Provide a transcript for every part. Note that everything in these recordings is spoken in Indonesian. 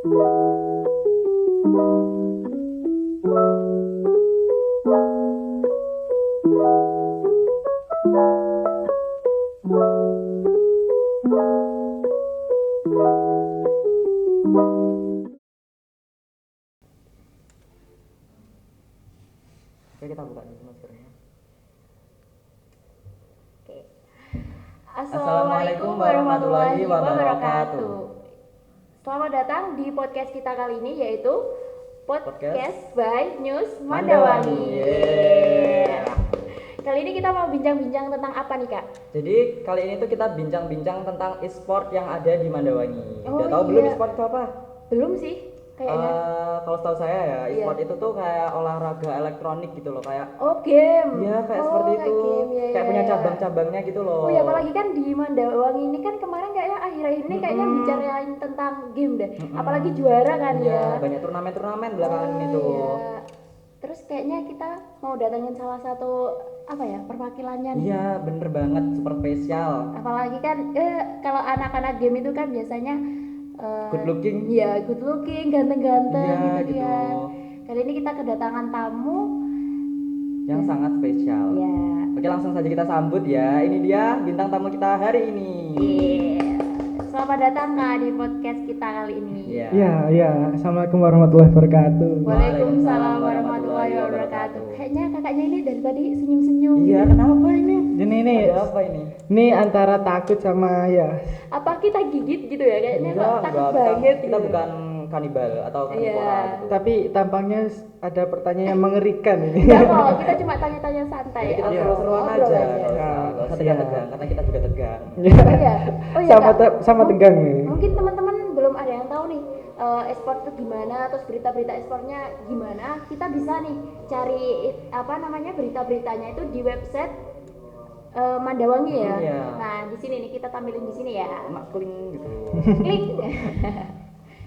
Oke, kita buka dulu maskernya. Oke. Assalamualaikum warahmatullahi wabarakatuh. Selamat datang di podcast kita kali ini, yaitu Podcast by News Mandawangi. Yeah. Kali ini kita mau bincang-bincang tentang apa nih, Kak? Jadi kali ini tuh kita bincang-bincang tentang e-sport yang ada di Mandawangi. Oh, Udah tahu iya. belum e-sport itu apa? Belum sih, kayaknya. Kalau setahu saya ya, e-sport Iya. itu tuh kayak olahraga elektronik gitu loh, kayak Oh, game. iya kayak Oh, seperti kayak itu. game, ya, Kayak ya, punya ya. cabang-cabangnya gitu loh. Oh ya, apalagi kan di Mandawangi ini kan kemarin kayaknya akhir-akhir ini kayaknya bicarain tentang game deh. Apalagi juara kan Iya, ya. banyak turnamen-turnamen belakangan ini tuh. Iya. Terus kayaknya kita mau datengin salah satu perwakilannya nih. Iya, bener banget, super spesial. Apalagi kan kalau anak-anak game itu kan biasanya Good looking. Iya, good looking, ganteng-ganteng Iya, gitu gitu. kan. Kali ini kita kedatangan tamu. Yang sangat spesial. Iya. Oke, langsung saja kita sambut ya. Ini dia bintang tamu kita hari ini. Iya. Selamat datang Kak di podcast kita kali ini. Iya. Iya. Assalamualaikum warahmatullahi wabarakatuh. Waalaikumsalam warahmatullahi wabarakatuh. Kayaknya kakaknya ini dari tadi senyum-senyum. Iya, kenapa ini? Ini Ada apa ini? ini antara takut sama ya. Apa kita gigit gitu ya? Kayaknya kok takut enggak. banget. Kita gitu. bukan kanibal atau karnivora Iya. gitu. Tapi tampaknya ada pertanyaan yang mengerikan ini. Enggak kok, kita cuma tanya-tanya santai. Jadi kita Iya. seru-seruan Ngobrol aja. aja. Nggak usah Iya. tegang, karena kita juga tegang. Iya. Oh iya, sama Kak. sama tegang nih. Mungkin teman-teman belum ada yang tahu nih e-sport itu gimana, terus berita-berita e-sportnya gimana. Kita bisa nih cari berita-beritanya itu di website Mandawangi ya. Iya. Nah, di sini nih kita tampilin di sini ya. Emak kling gitu. Klik.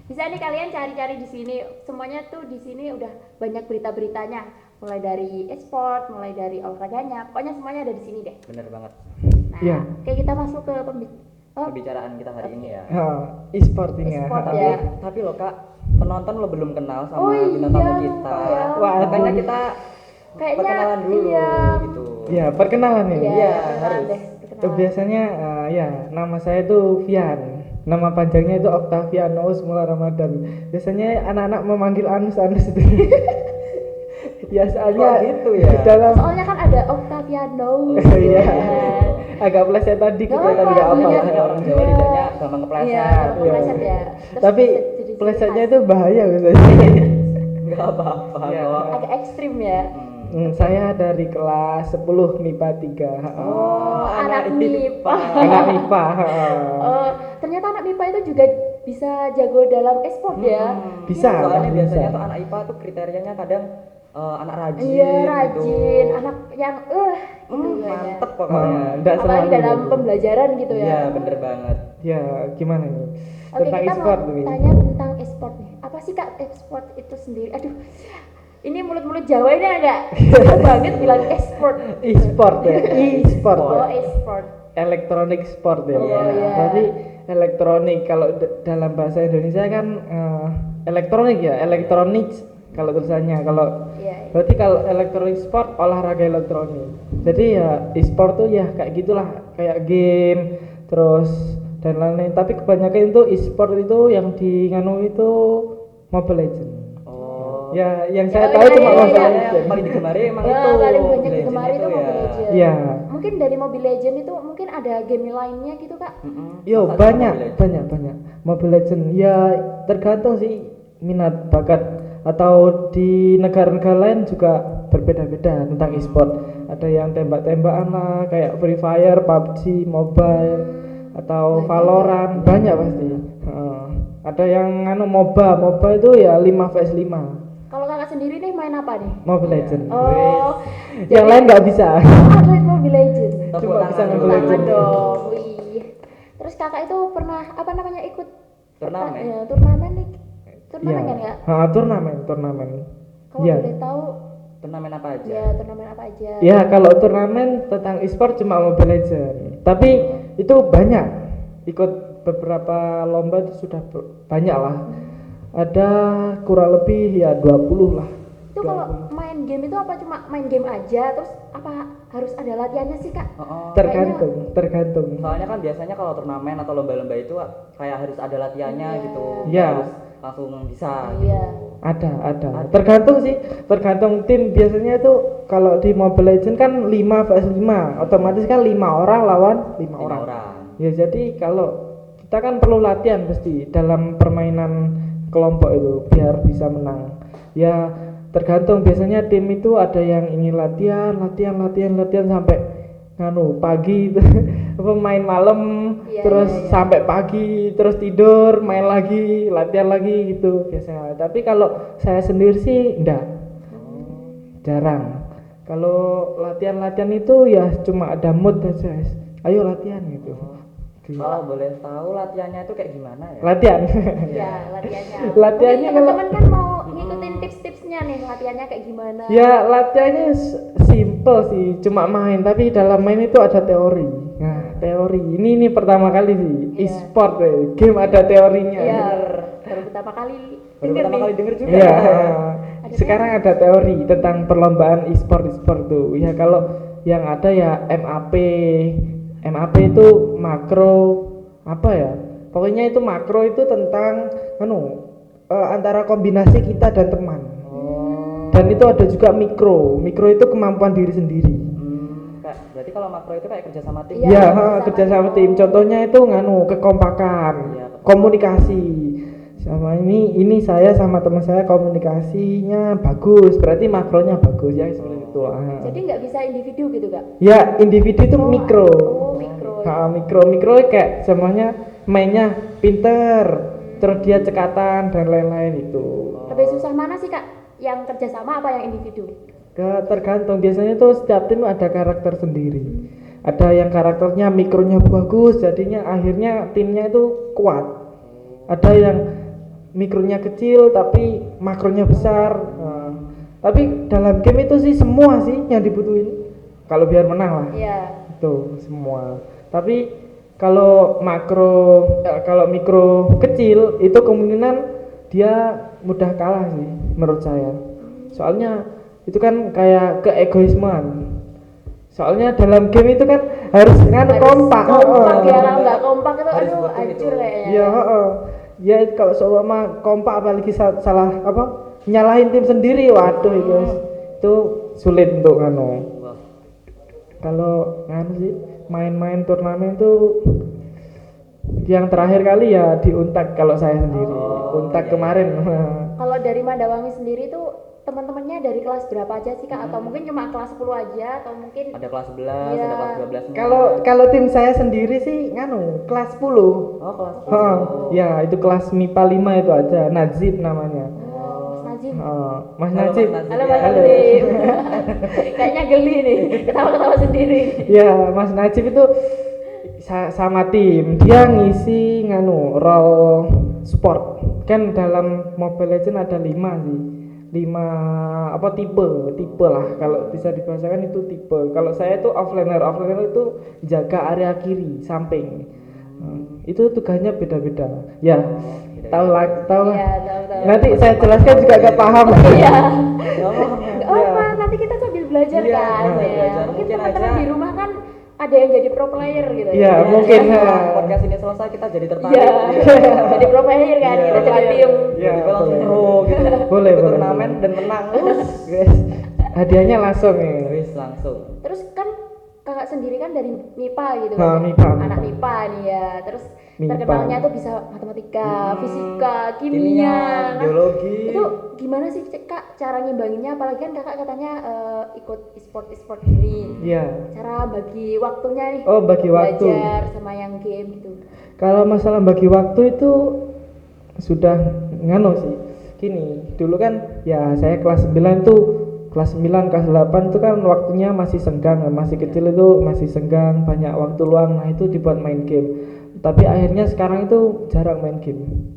Bisa nih kalian cari-cari di sini. Semuanya tuh di sini udah banyak berita-beritanya. Mulai dari e-sport, mulai dari olahraganya. Pokoknya semuanya ada di sini deh. Bener banget. Nah, Iya. oke kita masuk ke Pembicaraan kita hari ini ya. E-sport ini ya. E-sport Tapi, ya. tapi loh Kak, penonton lo belum kenal sama Oh bintang tamu iya, kita. lupa ya. Wah, Makanya kita Kayaknya perkenalan dulu iya. gitu. Ya, perkenalan nih. Iya, perkenalan harus. deh, perkenalan. Biasanya ya nama saya itu Vian. Nama panjangnya itu Octavianus Mula Ramadan. Biasanya anak-anak memanggil Anus itu. Ya soalnya Kok gitu ya? di dalam Soalnya kan ada Octaviano. Iya. kan. Agak pleset tadi Gak kita apa-apa, nggak apa. iya. Biasanya orang Jawa Iya. lidahnya gampang kepleset. Iya, gampang Iya. kepleset ya. Terus Tapi jadi ciri plesetnya khas. itu bahaya biasanya. Enggak apa-apa Iya. kok. agak ekstrim ya. Saya dari kelas 10 MIPA 3. Oh, anak MIPA. Anak MIPA. Oh, ternyata anak MIPA itu juga bisa jago dalam e-sport ya. Bisa. Soalnya biasanya bisa. tuh anak IPA tuh kriterianya kadang anak rajin Iya, gitu. rajin, anak yang gitu kayaknya. mantep pokoknya. Nggak Apalagi selalu dalam gitu. pembelajaran gitu ya. Iya, bener banget. Ya, gimana nih? Oke, Tentang kita e-sport mau nih. tanya tentang e-sport nih. Apa sih Kak e-sport itu sendiri? Aduh, ini mulut-mulut Jawa ini agak susah banget bilang e-sport. E-sport ya. E-sport. Oh, ya. e-sport. Elektronik sport ya. Oh, iya. Berarti elektronik kalau dalam bahasa Indonesia kan elektronik ya, elektronik kalau tulisannya. Kalau Iya. berarti kalau elektronik sport olahraga elektronik. Jadi ya e-sport tuh ya kayak gitulah, kayak game terus dan lain-lain. Tapi kebanyakan itu e-sport itu yang nganu itu Mobile Legends. Oh. Ya, yang Ya, saya oh, tahu iya, cuma iya, Mobile iya. Legends. Yang paling digemari emang Wah, itu. paling banyak Legend digemari itu ya. Mobile Legends. Iya. Mungkin dari Mobile Legends itu mungkin ada game lainnya gitu Kak. Yo Masa banyak, Mobile Legends? banyak Mobile Legends. Ya tergantung sih minat bakat atau di negara-negara lain juga berbeda-beda tentang e-sport. Ada yang tembak-tembakan lah kayak Free Fire, PUBG, Mobile atau Banyak. Valorant, banyak pasti. Ada yang MOBA itu ya 5 vs 5. Kalau Kakak sendiri nih main apa nih? Mobile Legends. Oh, Yang lain nggak bisa. atlet Mobile Legends. Tepuk Cuma bisa tangan Mobile dulu. Tangan Legends. dong. Wih. Terus Kakak itu pernah ikut Turnamen? Ya, turnamen nih. Turnamen kan ya? Turnamen. Kalau Iya. boleh tahu Turnamen apa aja? ya turnamen apa aja? Ya kalau turnamen tentang e-sport cuma Mobile Legends. Tapi itu banyak. Ikut beberapa lomba itu sudah banyak lah. ada kurang lebih ya 20 lah. Itu kalau main game itu apa cuma main game aja terus apa harus ada latihannya sih Kak? Oh, Tergantung. soalnya kan biasanya kalau turnamen atau lomba-lomba itu kayak harus ada latihannya Iya. gitu. Iya. Harus langsung bisa. Iya. Ada. Tergantung sih, tergantung tim. Biasanya itu kalau di Mobile Legends kan 5 vs 5, otomatis kan 5 orang lawan 5 Lima orang. orang. Ya jadi kalau kita kan perlu latihan pasti dalam permainan kelompok itu biar bisa menang. Ya tergantung, biasanya tim itu ada yang ingin latihan sampai pagi apa main malam, Iya, terus iya. sampai pagi, terus tidur, main lagi, latihan lagi gitu biasanya. Tapi kalau saya sendiri sih enggak, jarang. Kalau latihan itu ya cuma ada mood aja, ayo latihan gitu. Kalau boleh tahu latihannya itu kayak gimana ya? Latihan. Iya, latihannya. Latihannya Mungkin kalau- teman-teman kan mau ngikutin tips-tipsnya nih latihannya kayak gimana. Ya latihannya simple sih, cuma main, tapi dalam main itu ada teori. Nah, teori ini pertama kali sih Iya. e-sport game ada teorinya. Iya, baru pertama kali Baru denger pertama nih. kali denger juga. Iya. Ada Sekarang ada teori tentang perlombaan e-sport tuh. Ya kalau yang ada ya MAP itu makro apa ya? Pokoknya itu makro itu tentang antara kombinasi kita dan teman. Oh. Dan itu ada juga mikro itu kemampuan diri sendiri. Berarti kalau makro itu kayak kerja sama tim. Iya, Ya, kerjasama kerja sama tim. tim. Contohnya itu kekompakan, Iya. komunikasi. Sama ini saya sama teman saya komunikasinya bagus, berarti makronya bagus ya seperti itu. Jadi nggak bisa individu gitu Kak? Ya, individu itu mikro. Oh, mikro. Mikro kayak semuanya mainnya pinter, terus dia cekatan dan lain-lain itu. Lebih susah mana sih Kak? Yang kerjasama apa yang individu? Tergantung, biasanya tuh setiap tim ada karakter sendiri. Ada yang karakternya mikronya bagus, jadinya akhirnya timnya itu kuat. Ada yang mikronya kecil tapi makronya besar. Nah, tapi dalam game itu sih semua sih yang dibutuhin kalau biar menang lah. Iya. Itu semua. Tapi kalau kalau mikro kecil itu kemungkinan dia mudah kalah sih menurut saya. Soalnya itu kan kayak keegoisman. Soalnya dalam game itu kan harus kompak. Kompak ya, Heeh. kalau nggak kompak itu Harus aduh betul hancur itu. kayaknya. Ya, ya kalau seumpama kompak apalagi salah apa nyalahin tim sendiri, waduh itu sulit untuk Wah. kalau sih main-main turnamen itu yang terakhir kali ya di Untak kalau saya sendiri. Untak iya. kemarin. Kalau dari Mandawangi sendiri tuh teman-temannya dari kelas berapa aja sih Kak? Atau mungkin cuma kelas 10 aja atau mungkin Ada kelas 11, Iya. ada kelas 12 -nya. Kalau tim saya sendiri sih kelas 10. Oh, kelas 10. Heeh, ya itu kelas MIPA 5 itu aja, Najib namanya. Mas Najib. Mas Halo, Najib. Mas Najib. Halo Mas Halo. Najib. Kayaknya geli nih, ketawa-ketawa sendiri. Ya, Mas Najib itu sama tim. Dia ngisi role support. Kan dalam Mobile Legends ada 5 sih. 5 apa tipe lah kalau bisa dibahasakan itu tipe. Kalau saya itu offlaner itu jaga area kiri samping. Itu tugasnya beda-beda. Ya, tahu lah. Iya, tahu. Nanti saya jelaskan juga gak paham. Iya. Oh, Iya. Pak, nanti kita sambil belajar Iya, kan. sambil Ya. belajar. Mungkin Mungkin teman-teman aja. di rumah kan ada yang jadi pro player gitu. Iya, mungkin. Setelah podcast ini selesai kita jadi tertarik. Iya. Jadi pro player kan, Iya. kita coba tim. Iya, Tiba langsung boleh. pro gitu. Boleh, Ikut boleh, turnamen boleh. dan menang. Guys, hadiahnya langsung nih. Wis langsung. Terus kan kakak sendiri kan dari MIPA gitu Nah, kan. MIPA. Anak MIPA nih ya. Terus MIPA. terkenalnya tuh bisa matematika, fisika, kimia. Kimia, Nah, biologi. itu gimana sih Kak cara ngimbanginnya, apalagi kan kakak katanya ikut e-sport gini. Iya. Cara bagi waktunya nih. Oh, bagi waktu. Belajar sama yang game gitu. Kalau masalah bagi waktu itu sudah sih. Gini, dulu kan ya saya kelas 9 tuh kelas 9, kelas 8 itu kan waktunya masih senggang, masih kecil itu masih senggang, banyak waktu luang, nah itu dibuat main game. Tapi akhirnya sekarang itu jarang main game.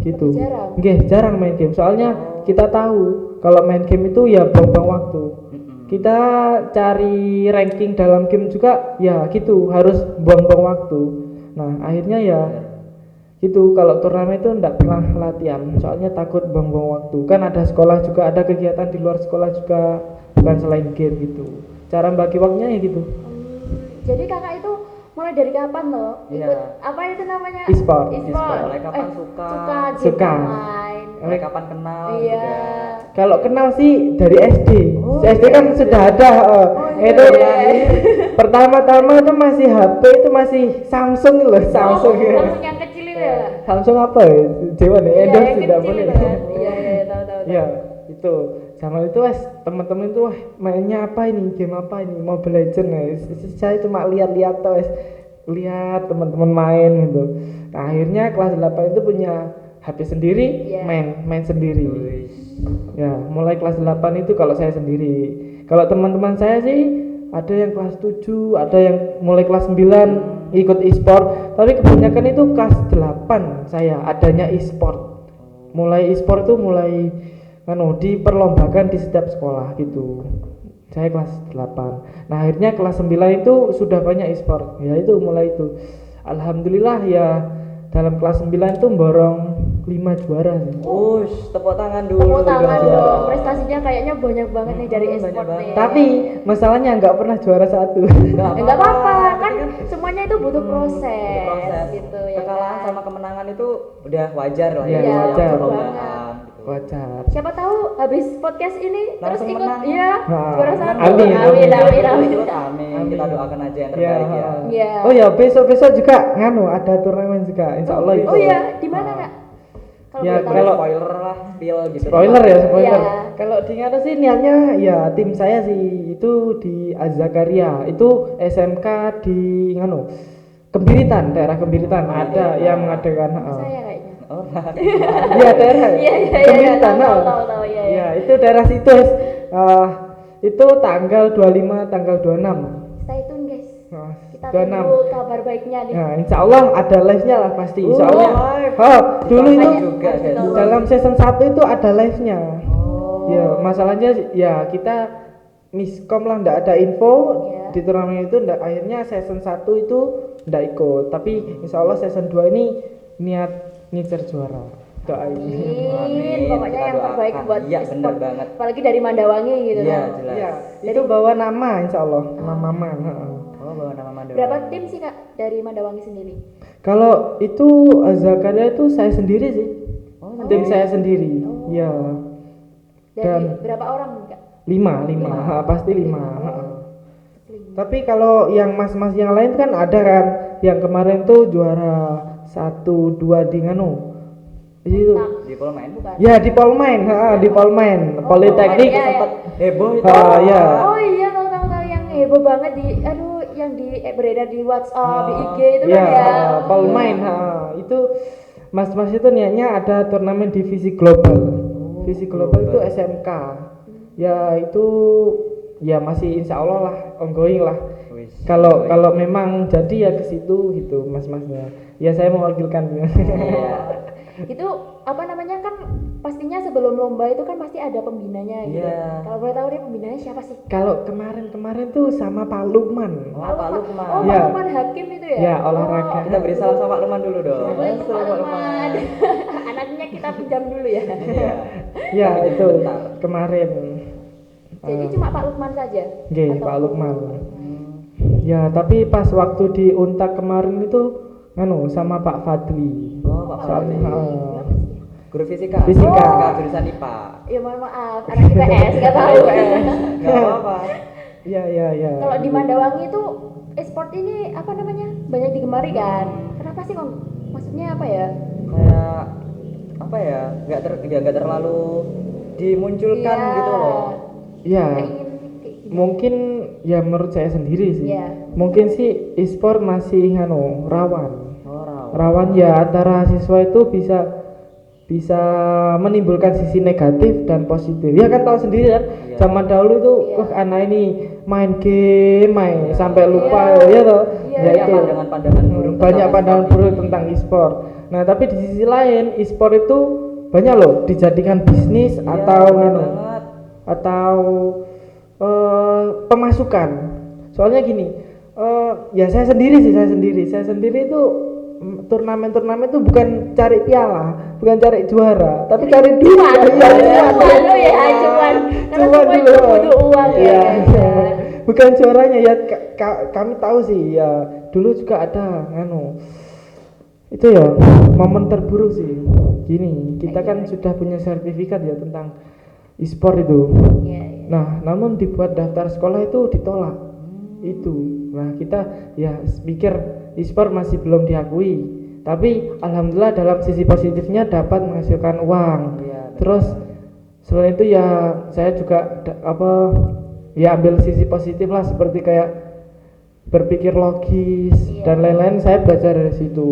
Gitu. Lebih jarang? Nggih, jarang main game. Soalnya kita tahu kalau main game itu ya buang-buang waktu. Kita cari ranking dalam game juga ya gitu, harus buang-buang waktu. Nah, akhirnya ya itu kalau turnamen itu enggak pernah latihan, soalnya takut buang-buang waktu. Kan ada sekolah juga, ada kegiatan di luar sekolah juga, bukan selain game gitu. Cara bagi waktunya ya gitu. Jadi kakak itu mulai dari kapan loh Iya. ikut apa itu namanya? E-sport. Mulai kapan suka? game Suka. online. Mulai kapan kenal Iya. juga? Kalau kenal sih dari SD. Oh, SD kan SD. sudah ada. iya, Itu iya. pertama-tama itu masih HP, itu masih Samsung loh, Samsung. Samsung yang kecil itu ya. Samsung apa ya? Dewan ya, Iya, endorse yang tidak kecil boleh. itu kan. Iya, iya, tahu. Ya, itu. Sama itu teman-teman itu mainnya apa ini? Game apa ini? Mobile Legends ya. Saya cuma lihat-lihat tuh lihat teman-teman main gitu. Nah, akhirnya kelas 8 itu punya HP sendiri, Iya. main sendiri. Wih. Ya, mulai kelas 8 itu kalau saya sendiri. Kalau teman-teman saya sih ada yang kelas 7, ada yang mulai kelas 9 ikut e-sport, tapi kebanyakan itu kelas 8 saya adanya e-sport. Mulai e-sport itu mulai diperlombakan di setiap sekolah gitu. Saya kelas 8. Nah, akhirnya kelas 9 itu sudah banyak e-sport. Ya itu mulai itu. Alhamdulillah ya dalam kelas 9 itu borong 5 juara sih. Ush, tepuk tangan dulu. Tepuk tangan dong. dong. Prestasinya kayaknya banyak banget nih dari Banyak e-sport banget. nih. Tapi masalahnya nggak pernah juara 1. Enggak apa-apa, kan Tapi semuanya itu butuh proses, proses gitu ya. kekalahan kan? sama kemenangan itu udah wajar lah Iya, ya, wajar. perlombaan gitu. Wajar. Siapa tahu habis podcast ini terus Langsung ikut menang. iya Nah, juara satu. amin, Amin. Amin. Kita doakan aja yang Ya, terbaik ya. Iya. Oh ya, besok juga ada turnamen juga, insya Allah itu. Oh iya, di mana Kak? Ya, boleh tahu. kalau- Spoiler lah, spill gitu. Spoiler ya, spoiler. Iya. Kalau di Ngano sih niatnya ya tim saya sih itu di Azakaria, itu SMK di Kembiritan, daerah Kembiritan ada yang mengadakan. Saya kayaknya. Oh, Iya daerah. Iya, Kembiritan. tahu, iya. Ya, itu daerah situ. Itu tanggal 25, tanggal 26. Stay tune guys. Nah, Kita 26. tunggu kabar baiknya nih. Nah, insya Allah ada live-nya lah pasti. Oh, Soalnya live. dulu itu Banyak juga, harus guys. tahu. dalam season 1 itu ada live-nya. Oh. Ya, masalahnya ya kita miskom lah, ndak ada info Iya. di turnamen itu, ndak, akhirnya season 1 itu ndak ikut. Tapi insya Allah season 2 ini niat ngincer juara. Doain. Amin. Pokoknya Kita yang terbaik doakan. buat Iya, e-sport. bener banget. Apalagi dari Mandawangi gitu Iya, kan. jelas. Iya, itu bawa nama insya Allah, nama Man. Oh, bawa nama Mandawangi. Berapa tim sih Kak dari Mandawangi sendiri? Kalau itu Zakaria itu saya sendiri sih. Oh, Tim saya sendiri. Oh. Ya. Dari Dan- berapa orang Kak? 5. Lima. Pasti 5. Oh. Tapi kalau yang mas-mas yang lain kan ada kan, yang kemarin tuh juara 1, 2 di itu. Nah, Di Polmain. bukan. Ya di Polmain, di Polmain, Politeknik. Polmain, iya. Sempat heboh itu. Ya. Oh iya, tahu yang heboh banget yang beredar di WhatsApp, di IG itu Ya, kan ya. Polmain, itu mas-mas itu niatnya ada turnamen divisi global. Divisi global itu SMK. Ya itu ya masih insya Allah lah ongoing lah. Wis. Kalau memang jadi ya ke situ gitu mas-masnya. Ya saya mewakilkan. Iya. Itu apa namanya kan pastinya sebelum lomba itu kan pasti ada pembinanya gitu. Iya. Kalau boleh tahu nih pembinanya siapa sih? Kalau kemarin tuh sama Pak Lukman. Oh, Pak Lukman. Oh, Iya. Pak Lukman Hakim itu ya? Ya, olahraga. Kita beri salam sama Pak Lukman dulu dong. Assalamualaikum Pak Pak Lukman. Anaknya kita pinjam dulu ya. Iya. Ya Kita itu bentar. kemarin. Jadi cuma Pak Lukman saja. Nggih, Atau- Pak Lukman. Ya, tapi pas waktu di Untak kemarin itu sama Pak Fadli. Oh, Pak Soalnya, Fadli. Guru fisika. Fisika. Jurusan IPA. Ya mohon maaf, anak IPS nggak tahu. Enggak apa-apa. Ya. Kalau di Mandawangi itu e-sport ini apa namanya banyak digemari kan? Kenapa sih kok? Maksudnya apa ya? Kayak apa ya? Enggak terlalu dimunculkan Iya. gitu loh. Ya, Kayak ingin kayak gitu. mungkin ya menurut saya sendiri sih. Iya. Mungkin sih e-sport masih rawan. Oh, raw. Rawan ya, antara siswa itu bisa menimbulkan sisi negatif dan positif. Ya kan tahu sendiri kan, Iya. zaman dahulu itu Iya. anak ini main game, sampai lupa Iya. ya toh. Iya, Ya iya. itu Pandangan-pandangan buruk banyak tentang pandangan e-sport buruk ini. tentang e-sport. Nah, tapi di sisi lain e-sport itu banyak loh dijadikan bisnis Iya, atau bener banget. atau pemasukan. Soalnya gini, ya saya sendiri itu turnamen itu bukan cari piala, bukan cari juara, tapi cari duit. Cuan. Iya, Cuan lo ya, cuan. Karena Cuan semua itu dulu. butuh uang Iya, ya. iya. Bukan juaranya ya, kami tahu sih ya. Dulu juga ada itu ya momen terburuk sih. Gini, kita kan sudah punya sertifikat ya tentang e-sport itu. Iya, iya. Nah, namun dibuat daftar sekolah itu ditolak. Itu. Nah, kita ya pikir e-sport masih belum diakui. Tapi alhamdulillah dalam sisi positifnya dapat menghasilkan uang. Iya, Terus selain itu ya saya juga ya ambil sisi positif lah, seperti kayak berpikir logis dan lain-lain, saya belajar dari situ.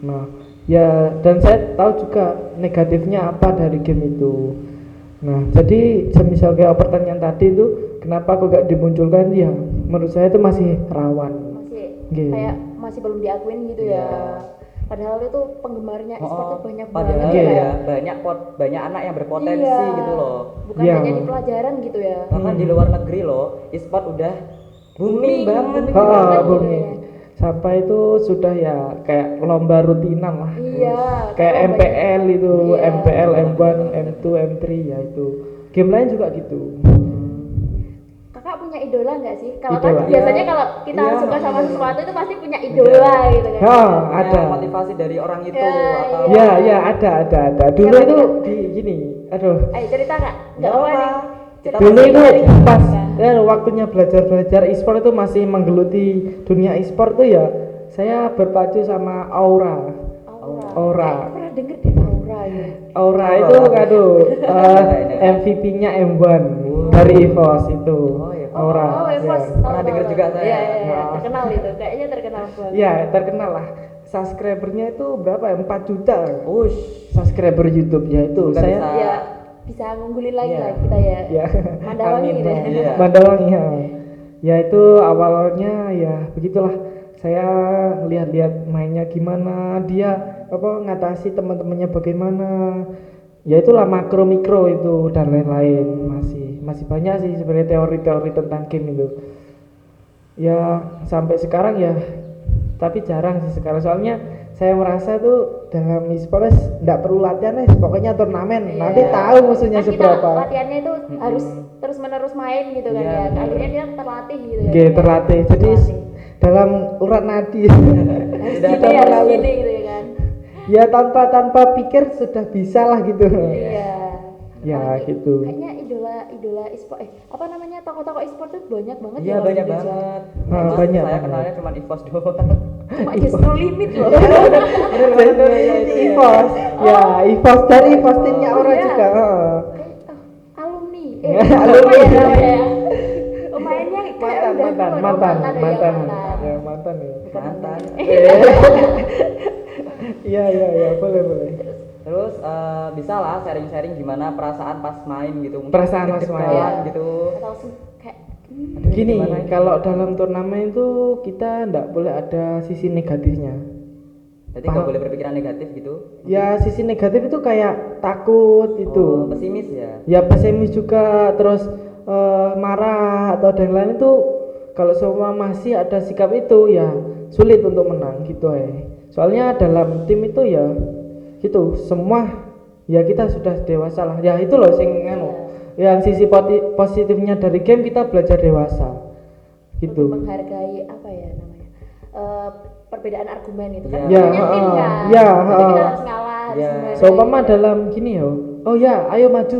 Nah, ya dan saya tahu juga negatifnya apa dari game itu. Nah, jadi semisal kayak pertanyaan tadi itu kenapa kok gak dimunculkan, ya menurut saya itu masih rawan. Masih Gitu. kayak masih belum diakuin gitu Iya. ya. Padahal itu penggemarnya e-sport tuh banyak padahal banget Iya. ya banyak anak yang berpotensi Iya. gitu loh. Bukan Iya. hanya di pelajaran gitu ya. Bahkan di luar negeri loh, e-sport udah booming banget. booming banget gitu Booming. ya. Sampai itu sudah ya kayak lomba rutinan lah. Iya. Kayak kalau MPL itu, Iya. MPL, M1, M2, M3 ya itu. Game lain juga gitu. Kakak punya idola nggak sih? Kalau kan Idola. biasanya kalau kita Iya. suka sama sesuatu itu pasti punya idola gitu kan. Ada. Punya motivasi dari orang itu Ya, atau Ya, ya ada. Dulu Siapa itu nih, di gini. Aduh. Ayo cerita kak. Nggak Nggak apa nih. apa. Cerita Dulu sendiri itu dari pas kakak. waktunya belajar e-sport itu masih menggeluti dunia e-sport tuh ya. Saya berpacu sama Aura. Aura. Kayak pernah denger deh Aura ya. Aura itu MVP-nya M1 dari EVOS itu. Oh, iya. Aura. Oh, Evos. Ya. Pernah denger juga saya. Iya, iya, iya. Ya. Terkenal itu. Kayaknya terkenal banget. Ya, terkenal lah. Subscribernya itu berapa ya? 4 juta. Ush. Subscriber YouTube ya itu. Semoga Saya bisa- Ya, bisa ngunggulin lagi Iya. lah kita ya. ya Mandawangi amin gitu ya. Iya. Mandawangi ya. Ya itu awalnya ya begitulah, saya lihat-lihat mainnya gimana, dia ngatasi teman-temannya bagaimana, ya itulah makro mikro itu dan lain-lain. Masih banyak sih sebenarnya teori-teori tentang game itu ya sampai sekarang ya, tapi jarang sih sekarang, soalnya saya merasa tuh dalam e-sports nggak perlu latihan, pokoknya turnamen nanti Iya. tahu musuhnya Kan kita seberapa. latihannya itu harus terus menerus main gitu kan Iya, ya. benar. Akhirnya dia terlatih gitu ya. Oke, terlatih. Jadi Terlatih. dalam urat nadi harus Tidak gini, harus mengalir. gini gitu ya kan. ya tanpa pikir sudah bisa lah gitu. Iya. Ya, Apalagi gitu. Kayaknya idola e-sport apa namanya tokoh-tokoh e-sport tuh banyak banget Iya, ya banyak di Indonesia. banget. Ah, Memang banyak, saya banyak. kenalnya cuma EVOS doang. Cuma justru limit loh. EVOS. Ya, EVOS dari EVOS timnya Oh, orang iya. juga. Alumni. Alumni. Apa ya namanya? Oh, mainnya kayak udah Mantan. keluar. Oh, Mantan. ya, Mantan mantan. ya. Mantan. Iya, boleh. Terus bisa lah sharing-sharing gimana perasaan pas main gitu. Mungkin Perasaan pas deg-degan main. gitu. Atau kayak Gini, Gimana ini? kalau dalam turnamen itu kita nggak boleh ada sisi negatifnya. Jadi nggak Paham. boleh berpikiran negatif gitu. Ya, sisi negatif itu kayak takut itu. Oh, pesimis ya. Ya pesimis juga, terus marah atau dan lain itu, kalau semua masih ada sikap itu ya sulit untuk menang gitu soalnya dalam tim itu ya gitu semua, ya kita sudah dewasa lah ya, itu loh sing yang sisi positifnya dari game, kita belajar dewasa lebih gitu. menghargai apa ya namanya? Perbedaan argumen itu kan. Ya, namanya tim kan. ya, Jadi kita harus ngalah, harus Ya. menghargai. Seumpama dalam gini ya, oh ya ayo maju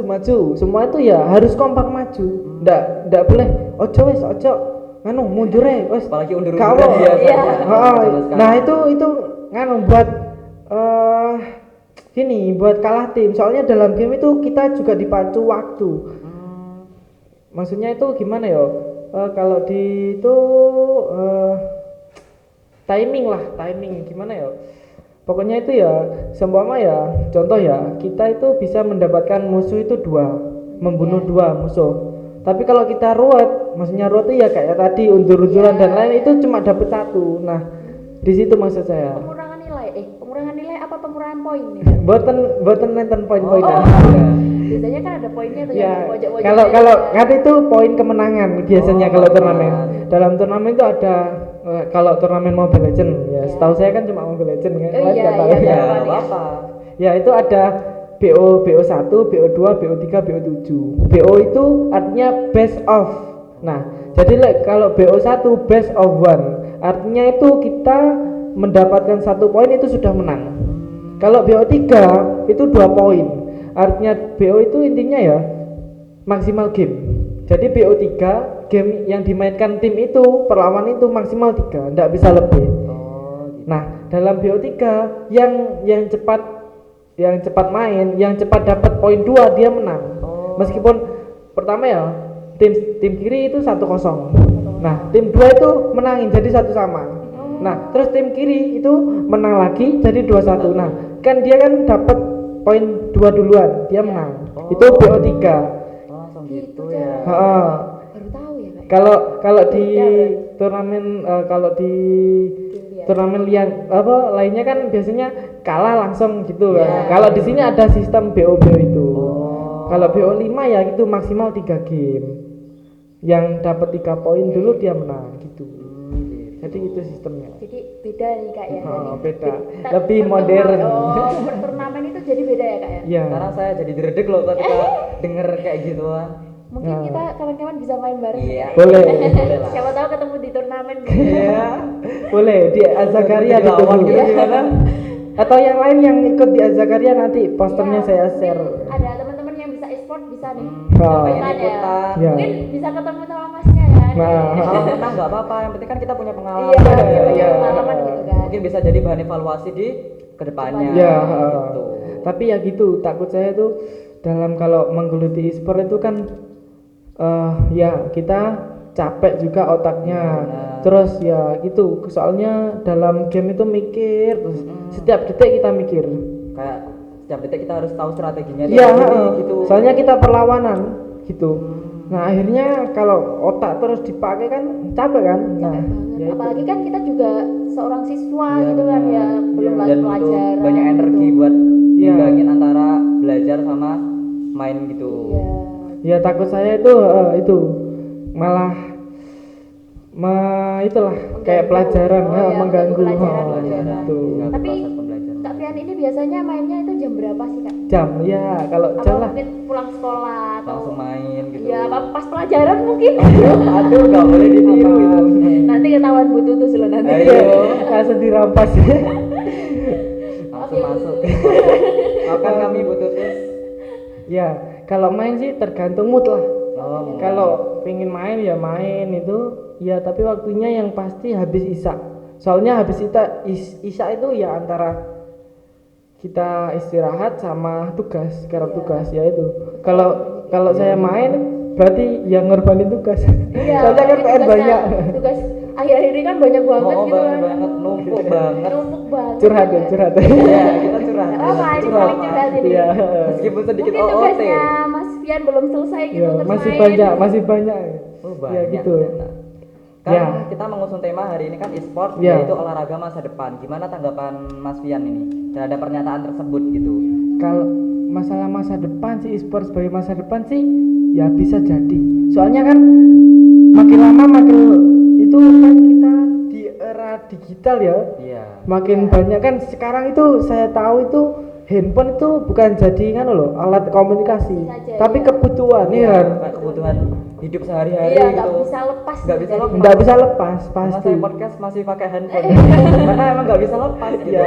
semua itu ya harus kompak maju, ndak boleh ojo mundur wes Apalagi undur kawo. biasanya. Iya. Oh, nah itu buat gini, buat kalah tim, soalnya dalam game itu kita juga dipacu waktu. Maksudnya itu gimana ya, kalau di itu timing gimana ya, pokoknya itu ya seumpama ya contoh ya, kita itu bisa mendapatkan musuh itu membunuh dua musuh, tapi kalau kita ruwet, maksudnya ruwet itu ya kayak tadi undur-unduran dan lain, itu cuma dapat satu. Nah di situ maksud saya. Pengurangan nilai apa pengurangan poin nih? Boten nenten poin-poin. Oh. Ya. Biasanya kan ada poinnya tuh Ya, yang di pojok-pojok. kalau kan itu poin kemenangan biasanya Oh, kalau kemenangan. turnamen. Dalam turnamen itu ada kalau turnamen Mobile Legend ya, setahu saya kan cuma Mobile Legend kan. Oh, Lain iya, nggak tahu. iya, Ya, Apa nggak nih? apa-apa. Ya itu ada BO1, BO2, BO3, BO7. BO itu artinya best of. Nah, jadi kalau BO1 best of one, artinya itu kita mendapatkan 1 poin itu sudah menang. Kalau BO3 itu 2 poin. Artinya BO itu intinya ya maksimal game. Jadi BO3 game yang dimainkan tim itu perlawan itu maksimal 3, tidak bisa lebih. Oh, gitu. Nah, dalam BO3 yang cepat main, yang cepat dapat poin 2 dia menang. Oh. Meskipun pertama ya tim kiri itu 1-0. Nah, tim 2 itu menangin jadi 1 sama. Nah, terus tim kiri itu menang lagi jadi 2-1. Nah, kan dia kan dapat poin 2 duluan, dia menang. Oh. Itu BO3. Oh, langsung Gitu gitu ya. Heeh. Baru tahu ya Kak. Kalau di Beda berarti. turnamen kalau di Biasa. turnamen yang apa lainnya kan biasanya kalah langsung gitu kan. Iya. Kalau di sini ada sistem BO itu. Oh. Kalau BO5 ya itu maksimal 3 game. Yang dapat 3 poin dulu dia menang gitu. Gitu. Jadi itu sistemnya. Jadi beda nih Kak ya. Oh, Jadi beda. per- Lebih per- modern. Oh, per turnamen itu jadi beda ya Kak ya. Iya. Sekarang saya jadi diredek loh ketika denger kayak gituan. Mungkin Nah. kita kawan-kawan bisa main bareng. Iya. Boleh. Boleh lah. Siapa tahu ketemu di turnamen. Iya. Boleh di Azakaria Jadi lawan ditunggu. gitu gimana? Atau yang lain yang ikut di Azakaria nanti posternya Iya, saya mungkin share. ada teman-teman yang bisa e-sport bisa nih. Oh. Pengen Ikutan ya. ikutan. Iya. Mungkin bisa ketemu sama masnya ya. Nah. Kalau menang nggak apa-apa, yang penting kan kita punya pengalaman. Iya, gitu. iya. pengalaman gitu kan. Mungkin bisa jadi bahan evaluasi di kedepannya. Ya, gitu. tapi ya gitu, takut saya tuh dalam kalau menggeluti e-sport itu kan ya kita capek juga otaknya. Benar. Terus ya gitu, soalnya dalam game itu mikir terus setiap detik kita mikir. Kayak setiap detik kita harus tahu strateginya Iya, sendiri, gitu. soalnya kita perlawanan gitu. Nah, akhirnya kalau otak terus dipakai kan capek kan? Nah, Capek banget. ya itu. Apalagi kan kita juga seorang siswa Iya, gitu kan benar. ya, belum Iya. lagi Dan butuh pelajaran. banyak energi gitu. buat Iya. imbangin antara belajar sama main gitu. Iya. Ya takut saya itu malah itulah kayak Mengganggu. pelajaran Oh, ya, iya, mengganggu pelajaran, Pelajaran. gitu. Nggak Tapi proses pembelajaran. Kak Pian ini biasanya mainnya itu jam berapa sih Kak? Jam ya kalau Apa jam lah. mungkin pulang sekolah atau Langsung main gitu. Iya, apa pas pelajaran mungkin. Aduh, nggak boleh ditiru Apa? itu. Nanti ketahuan bututus loh nanti. Ayo. Langsung dirampas. Langsung masuk. Makan kami butuh terus. Ya, kalau main sih tergantung mood lah. Oh, Kalau pengen main ya main itu ya, tapi waktunya yang pasti habis isya. Soalnya habis isya itu ya antara kita istirahat sama tugas, garap tugas ya itu. Kalau saya main berarti yang ngorbanin tugas. Iya, Soalnya kan ini PR tugasnya- banyak. Tugas akhir-akhir ini kan banyak banget oh, gitu banget kan. banget, numpuk banget. Numpuk banget. Curhat ya, kan. curhat. Iya, kita curhat. Apa ini Curhat. saling curhat ini? Iya. Meskipun sedikit Mungkin OOT. tugasnya Mas Pian belum selesai gitu Ya, terus masih main. banyak. Oh, Ya banyak gitu. ternyata. Kan Ya. kita mengusung tema hari ini kan e-sport, Ya. yaitu olahraga masa depan. Gimana tanggapan Mas Fian ini terhadap pernyataan tersebut gitu? Kalau masalah masa depan sih e-sport sebagai masa depan sih ya bisa jadi. Soalnya kan makin lama makin itu kan kita di era digital ya. Iya. Makin banyak kan sekarang itu saya tahu itu handphone itu bukan jadi kan loh alat komunikasi, Saja, tapi iya. kebutuhan ya kan. Kayak kebutuhan hidup sehari-hari Iya, gitu. nggak bisa lepas. Nggak bisa dari- lepas. Nggak bisa lepas Karena pasti. saya podcast masih pakai handphone. Karena emang nggak bisa lepas gitu. Iya.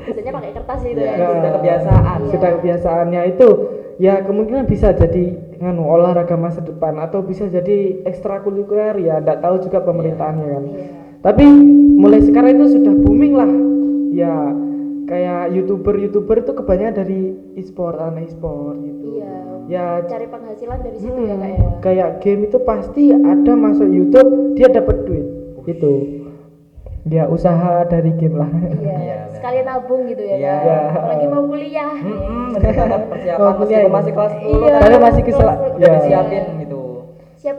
Biasanya pakai kertas gitu Iya, ya. sudah kebiasaan. Iya. Sudah kebiasaannya itu ya kemungkinan bisa jadi olahraga masa depan atau bisa jadi ekstrakurikuler ya enggak tahu juga pemerintahannya kan. Iya. Tapi mulai sekarang itu sudah booming lah ya, kayak youtuber itu kebanyakan dari e-sport, anak e-sport gitu. Iya. Ya Cari penghasilan dari situ ya Kak ya. kayak game itu pasti ada masuk YouTube dia dapat duit itu ya, usaha dari game lah. Iya. Iya, Sekali nabung gitu ya. Iya. Kak. Apalagi mau kuliah. Bener banget persiapan Oh, kuliah meskipun ya? masih kelas 10 Iya. Karena masih kelas- kesel- udah ya. disiapin gitu. Siap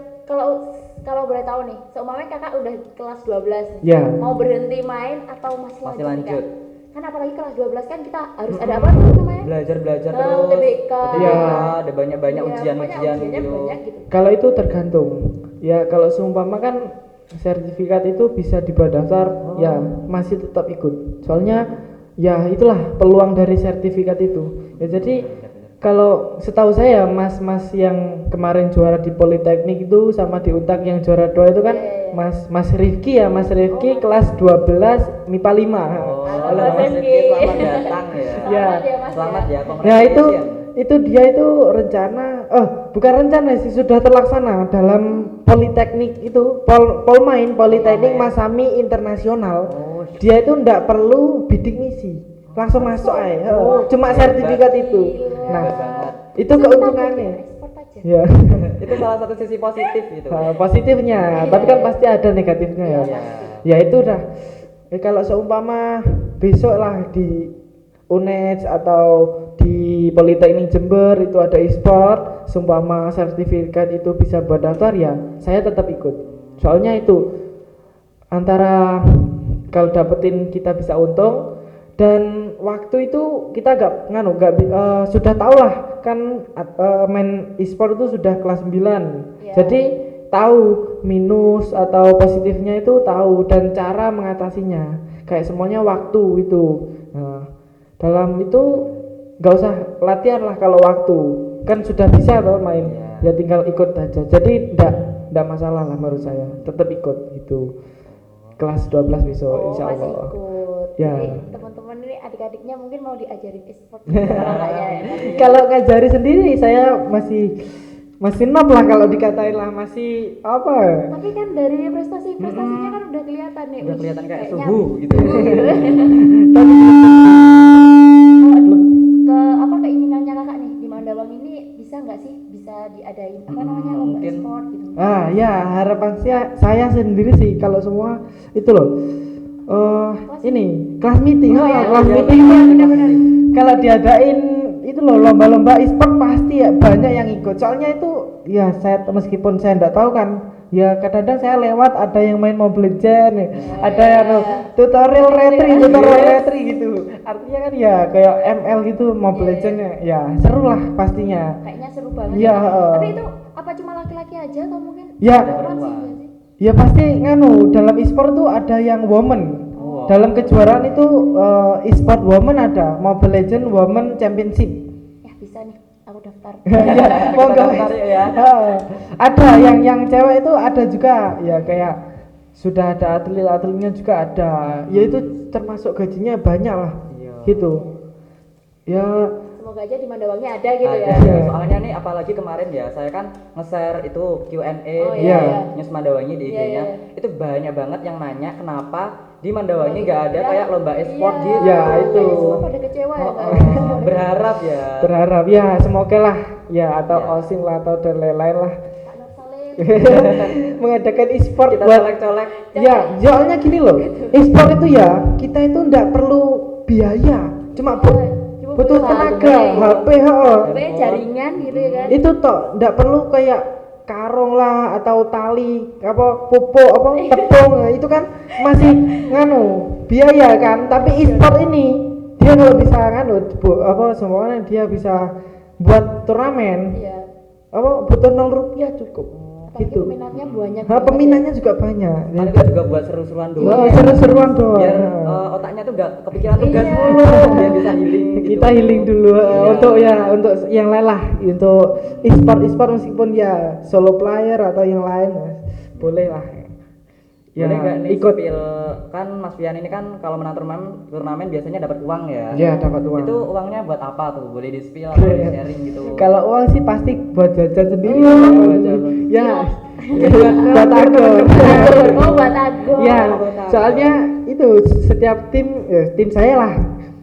kalau boleh tahu nih, seumpamanya Kakak udah kelas 12 nih. Ya. Mau berhenti main atau masih Masih lanjut? nih, Kak? lanjut. Kan apalagi kelas 12 kan kita harus ada apa tuh namanya? Belajar Nah, terus. UTBK. Iya. Ada banyak-banyak Iya, ujian-ujian pokoknya ujiannya gitu. banyak gitu. Kalau itu tergantung ya, kalau seumpama kan sertifikat itu bisa dibuat daftar, ya masih tetap ikut. Soalnya ya itulah peluang dari sertifikat itu. Ya jadi kalau setahu saya mas-mas yang kemarin juara di Politeknik itu sama di Untak yang juara 2 itu kan Mas Rifki ya, Mas Rifki kelas 12 MIPA 5. Oh, Halo, Mas Rifki. Rifki, selamat datang ya. Ya. Mas Selamat ya, Nah itu congratulations. dia itu rencana, bukan rencana sih, sudah terlaksana dalam Politeknik itu, Polmain Politeknik Polmain. Masami Internasional. Oh, Dia itu ndak perlu bidik misi, langsung masuk aja. Cuma hebat. sertifikat itu. Nah, Hebat banget. itu keuntungannya. ekspor aja. Ya. Itu salah satu sisi positif gitu. Positifnya, tapi kan pasti ada negatifnya ya. Iya. Ya itu dah. Kalau seumpama besok lah di UNED atau di Politeknik Jember itu ada e-sport, seumpama sertifikat itu bisa buat daftar, ya saya tetap ikut. Soalnya itu antara kalau dapetin kita bisa untung, dan waktu itu kita sudah tahu lah kan, main e-sport itu sudah kelas 9. Ya. Jadi tahu minus atau positifnya itu tahu, dan cara mengatasinya kayak semuanya waktu itu. Nah, dalam itu nggak usah latihan lah, kalau waktu kan sudah bisa tuh main, ya tinggal ikut aja. Jadi ndak masalah lah menurut saya, tetap ikut itu kelas 12 besok insya Masih Allah. ikut. Ya. Jadi teman-teman ini adik-adiknya mungkin mau diajarin e-sport kakaknya ya. Kalau ngajari sendiri saya masih noob lah, kalau dikatain lah masih apa. Tapi kan dari prestasinya kan udah kelihatan nih. Udah Wih, kelihatan kayak kayaknya suhu gitu. Tapi ke apa keinginannya kakak nih di Mandawang ini bisa nggak sih diadain apa namanya lomba mungkin. e-sport gitu. ya harapan saya sendiri sih kalau semua itu loh, ini kelas meeting, Oh, ya. kelas Iya, meeting iya, kan benar-benar. kalau diadain itu loh lomba-lomba e-sport pasti ya banyak yang ikut. Soalnya itu ya meskipun saya enggak tahu kan, ya kadang-kadang saya lewat ada yang main Mobile Legends, ada yang tutorial retri gitu. Artinya kan ya kayak ML gitu, Mobile Legends ya seru lah pastinya. Kayaknya seru banget. Iya, ya. Tapi itu apa cuma laki-laki aja atau mungkin Ya. perempuan sih nggak sih? Ya pasti dalam e-sport tuh ada yang woman. Oh. Dalam kejuaraan itu e-sport woman ada, Mobile Legends Women Championship. Ya bisa nih, aku daftar. Ya, monggo. daftar ya. Ada yang cewek itu ada juga, ya kayak sudah ada atletnya juga ada. Ya itu termasuk gajinya banyak lah. Iya. Gitu. Ya Semoga aja di Mandawangnya ada gitu Ada. ya. Soalnya nih apalagi kemarin ya, saya kan nge-share itu Q&A Oh, di iya. News Mandawangi di Iya, IG-nya. iya. Itu banyak banget yang nanya kenapa di Mandawangi nggak ada kayak lomba e-sport Iya. gitu. Ya, itu. Semua pada kecewa ya. Oh, Kak? oh, berharap ya. berharap ya semoga lah ya, atau Ya. OSIM lah atau dan lain-lain lah Kak Nur Salim. mengadakan e-sport Kita buat colek-colek. ya. Soalnya gini loh, e-sport itu ya kita itu ndak perlu biaya, cuma Cuma butuh butuh tenaga, HP, HP, jaringan gitu ya kan. itu toh ndak perlu kayak karung lah atau tali apa pupuk apa tepung. Nah, itu kan masih biaya kan. Tapi e-sport ini dia kalau bisa semuanya dia bisa buat turnamen Iya. butuh 0 rupiah cukup Apalagi gitu. peminatnya banyak. Peminatnya juga banyak. Kan itu juga buat seru-seruan doang. Wah, seru-seruan doang. Biar otaknya tuh nggak kepikiran tugas Iya. mulu, biar bisa healing gitu. Kita healing dulu Iya. untuk yang lain lah, untuk e-sport meskipun ya solo player atau yang lain boleh lah. Ya, Boleh nggak nih ikut. spill, kan Mas Pian ini kan kalau menang turnamen biasanya dapat uang ya. Ya, dapat uang. Itu uangnya buat apa tuh? Boleh di spill atau di sharing gitu? Kalau uang sih pasti buat jajan sendiri. buat jajan. Ya. Buat Batagor. Oh, Batagor. Ya, soalnya itu setiap tim saya lah.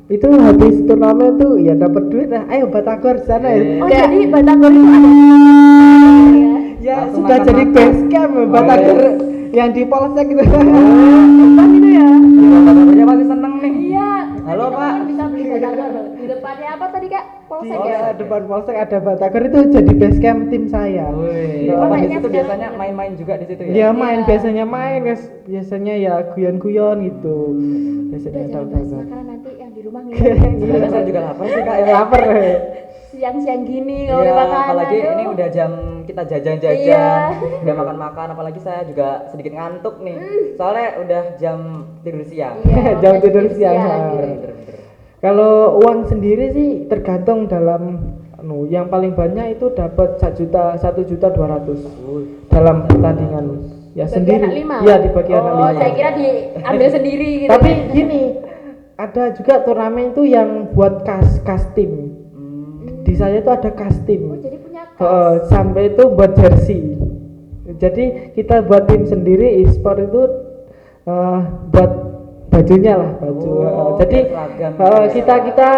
Itu habis turnamen tuh ya dapat duit lah. Ayo Batagor sana ya. Oh, Kayak- jadi Batagor itu ada ya. ya Langsung sudah jadi makan-makan. base camp Batagor yang di polsek gitu. Depan itu ya. Bapak-bapaknya pasti seneng nih. Iya. Halo, Nanti Pak. teman-teman bisa beli Batagor. Di depannya apa tadi, Kak? Polsek Oh ya. ya, depan polsek ada Batagor, itu jadi base camp tim saya. Wih, Nah, apa di kayaknya situ sekarang biasanya udah- main-main juga di situ ya? Dia main Iya. biasanya main guys, biasanya ya guyon-guyon gitu. Biasanya Udah ada jangan bahas Batagor. makanan nanti yang di rumah nih. Sebenarnya saya juga lapar sih Kak. Lapar. Siap. siang-siang gini Iya, ngomongin makanan. apalagi aduh. ini udah jam kita jajan-jajan, Iya. udah makan-makan, apalagi saya juga sedikit ngantuk nih. Soalnya udah jam tidur siang. Iya, Jam waktu tidur siang, gitu. Bener-bener. Kalau uang sendiri sih tergantung dalam yang paling banyak itu dapat 1.200.000 dalam pertandingan ya Bagi sendiri. anak 5? Ya dibagi anak Oh, 5. saya kira diambil sendiri gitu. Tapi gini, ada juga turnamen itu yang buat kas tim. Hmm. Di saya itu ada kas Oh, tim. jadi punya kas. Sampai itu buat jersey. Jadi kita buat tim sendiri e-sport itu buat bajunya lah baju. Oh, Jadi seragam gitu ya. kita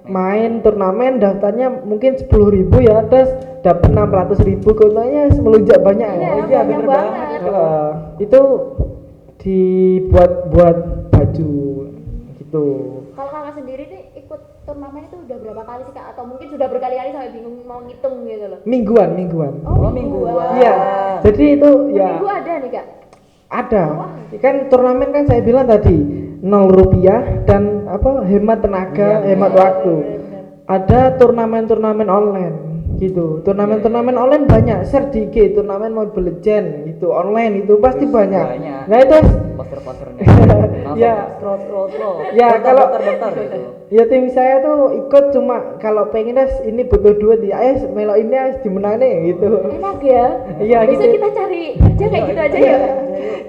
main turnamen daftarnya mungkin 10.000 ya, terus dapat 600.000 keuntungannya melonjak banyak Iya, iya, banyak bener banget. banget. itu dibuat buat baju gitu. Kalau kakak sendiri nih ikut turnamen itu udah berapa kali sih kak? Atau mungkin sudah berkali-kali sampai bingung mau ngitung gitu loh? Mingguan Oh, mingguan. iya, jadi itu ya Minggu ada nih kak? ada kan turnamen kan saya bilang tadi 0 rupiah dan apa hemat tenaga, Iya, hemat bener. waktu. Ada turnamen-turnamen online gitu. Turnamen-turnamen online banyak. Share di IG, turnamen Mobile Legends gitu online itu pasti Wih, banyak. banyak. Nah itu Poster-posternya. Langsung Ya. scroll. Ya, kalau- daftar gitu. ya tim saya tuh ikut cuma kalau pengen ini butuh duit ya ayo melo ini harus dimenangin gitu. Enak ya? Iya, Bisa gitu. kita cari kerja kayak gitu aja ya?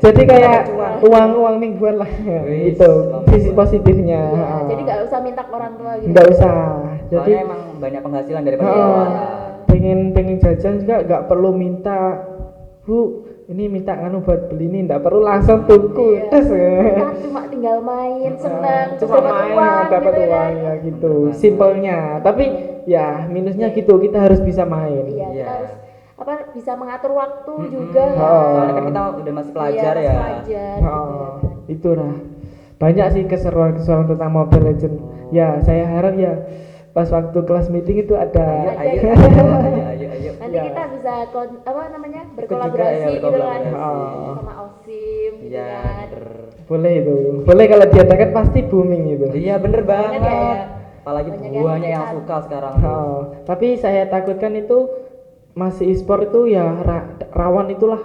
Jadi kayak Cuan. uang mingguan lah Wih, gitu. selamat. Sisi positifnya. Iya, jadi nggak usah minta ke orang tua gitu. Nggak usah. Jadi Soalnya emang banyak penghasilan daripada Oh, pengeluaran. pengen jajan juga nggak perlu minta Bu ini minta nganu buat beli ini nggak perlu langsung tuku Iya. tes Kita cuma tinggal main, seneng, terus cuma dapat main uang, dapat gitu uang kan. ya gitu simpelnya tapi ya minusnya gitu kita harus bisa main Iya, kita Iya. harus apa bisa mengatur waktu Mm-mm. juga. Oh. kan. Soalnya kan kita udah masih pelajar Iya, ya. masih pelajar, gitu Oh, ya. itu lah banyak sih keseruan-keseruan tentang Mobile Legends ya saya harap ya pas waktu kelas meeting itu ada Ayo. Nanti Iya. kita bisa apa namanya juga berkolaborasi ya, gitu kan berkolaborasi. sama OSIM gitu Iya, kan. bener. boleh itu boleh kalau diadakan pasti booming itu. Iya, bener banget. Banyak ya. Apalagi Banyak yang buahnya yang ikutan. suka sekarang. Oh, tapi saya takutkan itu masih e-sport itu ya rawan itulah.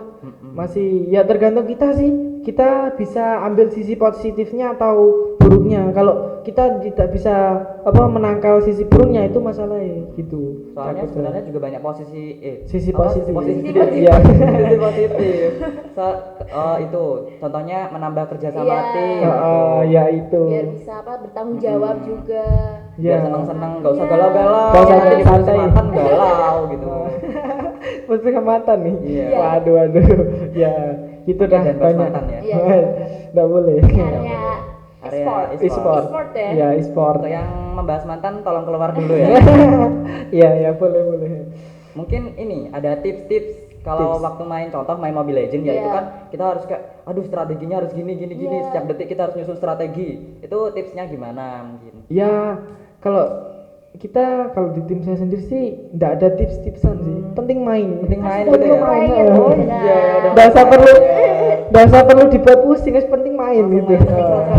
Masih ya tergantung kita sih. Kita bisa ambil sisi positifnya atau buruknya. Kalau kita tidak bisa menangkal sisi buruknya itu masalahnya gitu. Soalnya Takutnya. sebenarnya juga banyak Sisi apa, positif. positif. Iya. Sisi positif. Itu contohnya menambah kerjasama Iya. tim. Ya itu. Biar bisa apa bertanggung jawab juga. Biar Ya. seneng-seneng, gak usah Iya. galau-galau. Gak usah Jadi santai. makan galau gitu. Mesti kematan nih. Iya. Waduh. Ya, gitu dah Jangan bahas banyak. mantan ya. Iya. Nggak boleh. Area Area e-sport. e-sport. E-sport ya. Ya, e-sport. Untuk yang membahas mantan tolong keluar dulu ya. Iya, boleh. Mungkin ini ada tips-tips kalau Tips. waktu main contoh main Mobile Legends ya Iya. itu kan kita harus kayak aduh strateginya harus gini Iya. setiap detik kita harus nyusun strategi. Itu tipsnya gimana mungkin? Ya, kalau di tim saya sendiri sih nggak ada tips-tipsan sih. Penting main. Penting main Sudah gitu ya. main, Oh, iya. Nggak usah perlu dibuat pusing, yang penting main gitu.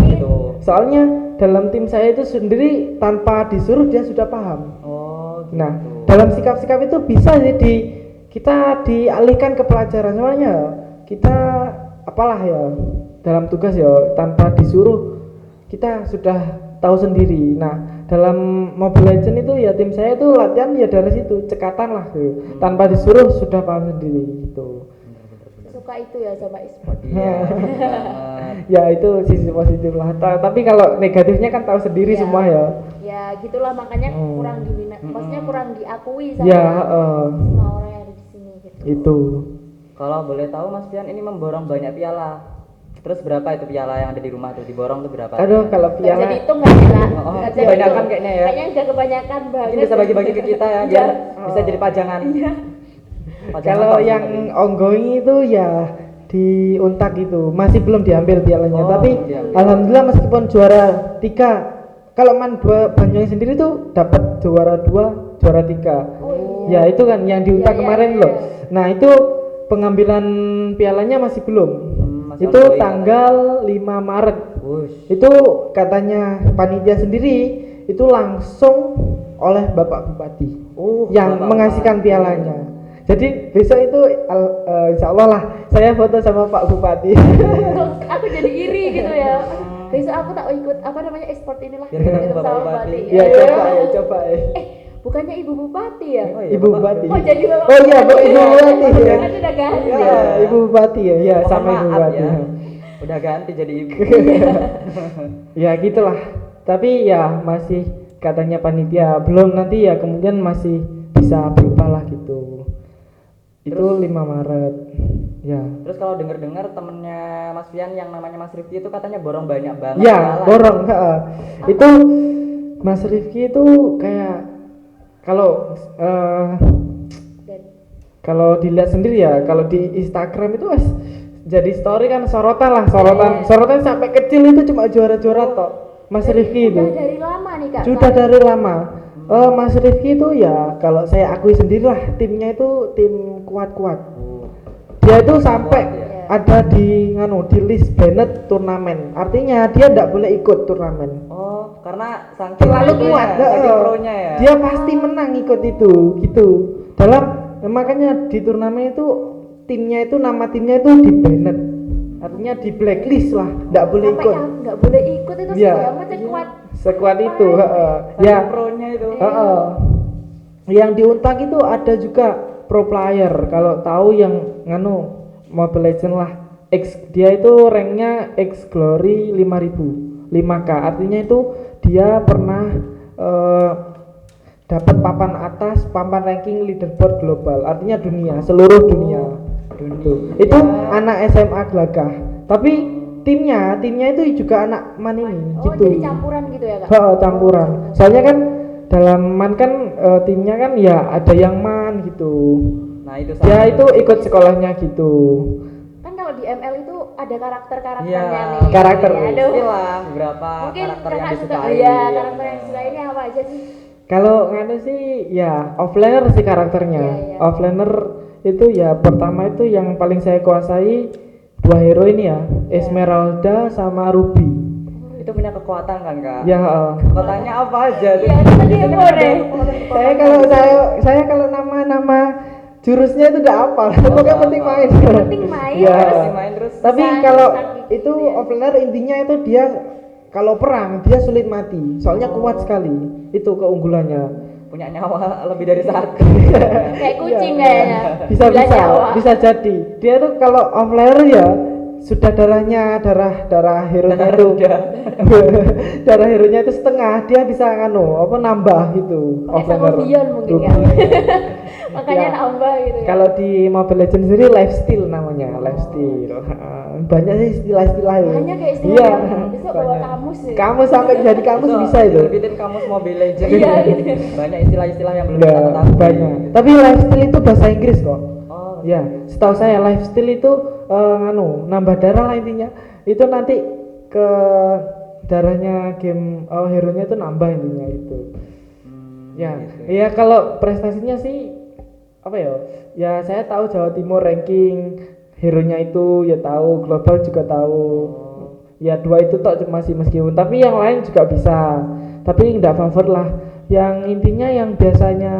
Gitu. Soalnya dalam tim saya itu sendiri tanpa disuruh dia sudah paham. Oh, gitu. Nah, dalam sikap-sikap itu bisa sih kita dialihkan ke pelajaran semuanya. Kita apalah ya dalam tugas ya tanpa disuruh kita sudah tahu sendiri. Nah, dalam Mobile Legends itu ya tim saya itu latihan ya dari situ cekatan lah gitu. Tanpa disuruh sudah paham sendiri gitu. Suka itu ya sama e-sport. Iya. banget. Ya itu sisi positif lah. Tapi kalau negatifnya kan tahu sendiri Iya. semua ya. Ya gitulah makanya Hmm. kurang diminat, maksudnya kurang diakui sama Ya sama orang yang ada di sini gitu. itu. Kalau boleh tahu Mas Pian ini memborong banyak piala. Terus berapa itu piala yang ada di rumah tuh diborong tuh berapa? Aduh kalau Nggak piala jadi hitung nggak ya Kak? Oh, Nggak jadi kebanyakan hitung. kayaknya ya. Kayaknya udah kebanyakan banget. Mungkin bisa bagi-bagi ke kita ya biar bisa jadi pajangan. Iya. Pajangan kalau top yang sih. ongoing itu ya diuntak itu masih belum diambil pialanya. Oh, Tapi belum diambil. alhamdulillah meskipun juara 3 kalau man 2 Banyuwangi sendiri tuh dapat juara 2 juara 3. Oh, Ya itu kan yang diuntak Iya, iya, kemarin iya. loh. Nah itu pengambilan pialanya masih belum. Masih Itu ongoing tanggal 5 Maret. Wush. Itu katanya panitia sendiri itu langsung oleh Bapak Bupati Oh, yang Bapak mengasihkan Bupati. pialanya. Jadi besok itu insya Allah lah saya foto sama Pak Bupati. Kok aku jadi iri gitu ya. Besok aku tak ikut apa namanya e-sport inilah. Biar ketemu Gitu Bapak sama Bupati. Ya coba ya. Bukannya Ibu Bupati ya? Oh, iya, Ibu Bapak Bupati. Oh jadi Bapak Oh iya, Bupati Ibu ya? Bupati ya. Kan udah ganti Ya, ya. Ibu Bupati ya. Ya, Mohon sama Ibu maaf Bupati. ya. Udah ganti jadi ibu. Ya gitulah. Tapi ya masih katanya panitia belum, nanti ya kemudian masih bisa berubah lah gitu. Itu Terus- 5 Maret. Ya. Terus kalau dengar-dengar temennya Mas Fian yang namanya Mas Rifki itu katanya borong banyak banget. Ya, piala. borong. Itu Mas Rifki itu kayak kalau Dan kalau dilihat sendiri ya, kalau di Instagram itu jadi story kan sorotan lah, Iya. sorotan sampai kecil itu cuma juara-juara tok. Mas Rifki itu udah dari lama nih Kak. sudah dari lama. Mas Rifki itu ya kalau saya akui sendiri lah, timnya itu tim kuat-kuat. Oh. Dia itu sampai Kuat ya. ada di di list banned turnamen. Artinya dia tidak boleh ikut turnamen. Oh, karena saking Terlalu itunya, kuat. saking pronya ya. Dia pasti menang ikut itu, gitu. Makanya di turnamen itu timnya itu nama timnya itu di banned. Artinya di blacklist lah, tidak boleh Sampai ikut. yang nggak boleh ikut itu Iya. segala kuat. Sekuat itu, Saking ya. pronya itu. Yang diuntak itu ada juga pro player. Kalau tahu yang Mobile Legend lah. Dia itu ranknya X Glory 5000 5K. Artinya itu dia pernah dapat papan atas, papan ranking leaderboard global. Artinya dunia, seluruh dunia. Itu anak SMA Gelagah. Tapi timnya itu juga anak MAN ini Oh gitu. jadi campuran gitu ya Kak? Campuran. Soalnya kan dalam MAN kan timnya kan ya ada yang MAN gitu. Nah, itu Dia sama. itu ikut sekolahnya gitu. Kan kalau di ML itu ada karakternya Iya, nih. karakter. Ya, aduh. Istilah beberapa Mungkin karakter yang Kakak suka disukai. iya, karakter yang disukai ini apa aja sih? Kalau sih ya offlaner sih karakternya. Iya, iya. Offlaner itu ya pertama itu yang paling saya kuasai dua hero ini ya, Esmeralda sama Ruby. Itu punya kekuatan kan, Kak? Ya, Kekuatannya apa aja tuh? Iya, itu tadi heboh deh. saya kalau nama jurusnya itu udah hafal. Pokoknya penting main. Penting main, Ya. Pasti main terus. Tapi Bisa kalau bisa itu gitu ya. offlaner intinya itu dia kalau perang dia sulit mati. Soalnya kuat sekali. Itu keunggulannya. Punya nyawa lebih dari satu. Kayak kucing Iya. kayaknya. Bisa Gila Jawa. bisa jadi. Dia tuh kalau offlaner ya sudah darah hero-nya Darah itu rendah. darah hero-nya itu setengah, dia bisa nambah gitu. Pakai Sangobion mungkin kan. Makanya Ya. nambah gitu ya. Kalau di Mobile Legends sendiri lifesteal namanya, lifesteal. Banyak sih istilah-istilah itu. Banyak kayak istilah Iya. yang besok bawa banyak. kamus ya. Kamus sampai jadi kamus Besok bisa itu. Terbitin kamus Mobile Legends. Iya, gitu. Banyak istilah-istilah yang belum Ya, kita ketahui. banyak. Tapi lifesteal itu bahasa Inggris kok. Oh, Ya, setahu saya lifesteal itu nambah darah lah intinya. Itu nanti ke darahnya game hero-nya itu nambah intinya itu. Ya, gitu. ya kalau prestasinya sih apa ya? Ya saya tahu Jawa Timur ranking hero-nya itu ya tahu, global juga tahu. Ya dua itu tok masih meskipun, tapi yang lain juga bisa. Tapi enggak favorit lah. Yang intinya yang biasanya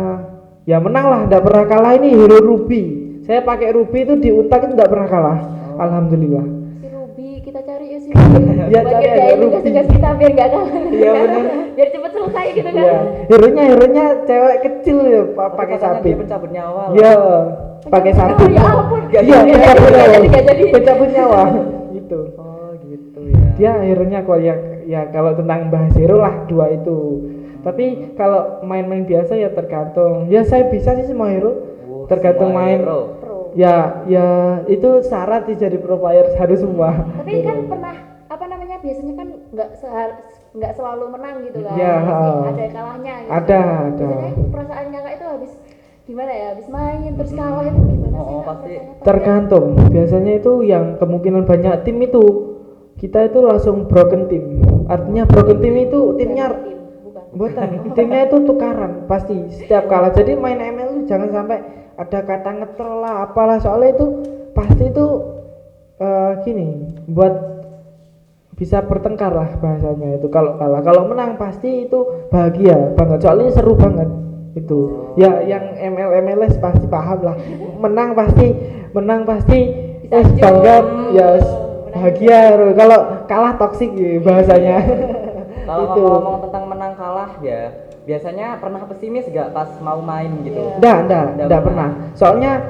ya menang lah, enggak pernah kalah ini hero Ruby. Saya pakai Ruby itu di untak itu enggak pernah kalah. Alhamdulillah. Si Ruby kita cari ya si Ruby. Ya, Buat cari aja kerjain Ruby. tugas-tugas kita biar gak kalah. Iya, bener. Biar cepet selesai gitu kan. Ya, hero-nya cewek kecil ya, Tapi pakai katanya sabit. Dia pencabut nyawa. loh. Iya, pakai Oh, sabit. ya ampun. Iya, Nggak pencabut jadi, nyawa. nggak jadi. Pencabut nyawa. Gitu. Oh, gitu ya. Dia hero-nya kok ya kalau tentang bahas hero lah dua itu. Tapi kalau main-main biasa ya tergantung. Ya saya bisa sih semua hero. Oh, Tergantung semua main. hero. Pro. Ya itu syarat sih jadi pro player harus semua. Tapi kan pernah apa namanya biasanya kan nggak selalu menang gitu kan. Ya, Pasti ada kalahnya gitu. ada. Biasanya perasaan kakak itu habis gimana ya? Habis main terus kalah itu gimana sih? Oh, Kak, pasti. perasaannya? Tergantung. Biasanya itu yang kemungkinan banyak tim itu kita itu langsung broken team. Artinya broken team itu timnya Tim, bukan. buatan timnya itu tukaran pasti setiap kalah. Jadi main ML itu jangan sampai ada kata ngetrol lah apalah, soalnya itu pasti itu gini buat bisa bertengkar lah bahasanya itu. Kalau kalah, kalau menang pasti itu bahagia banget, soalnya seru banget itu. Ya yang MLS pasti paham lah, menang pasti bangga ya, bahagia. Kalau kalah toksik ya bahasanya. Kalau Itu. ngomong tentang menang kalah ya, biasanya pernah pesimis gak pas mau main gitu? Enggak pernah. Soalnya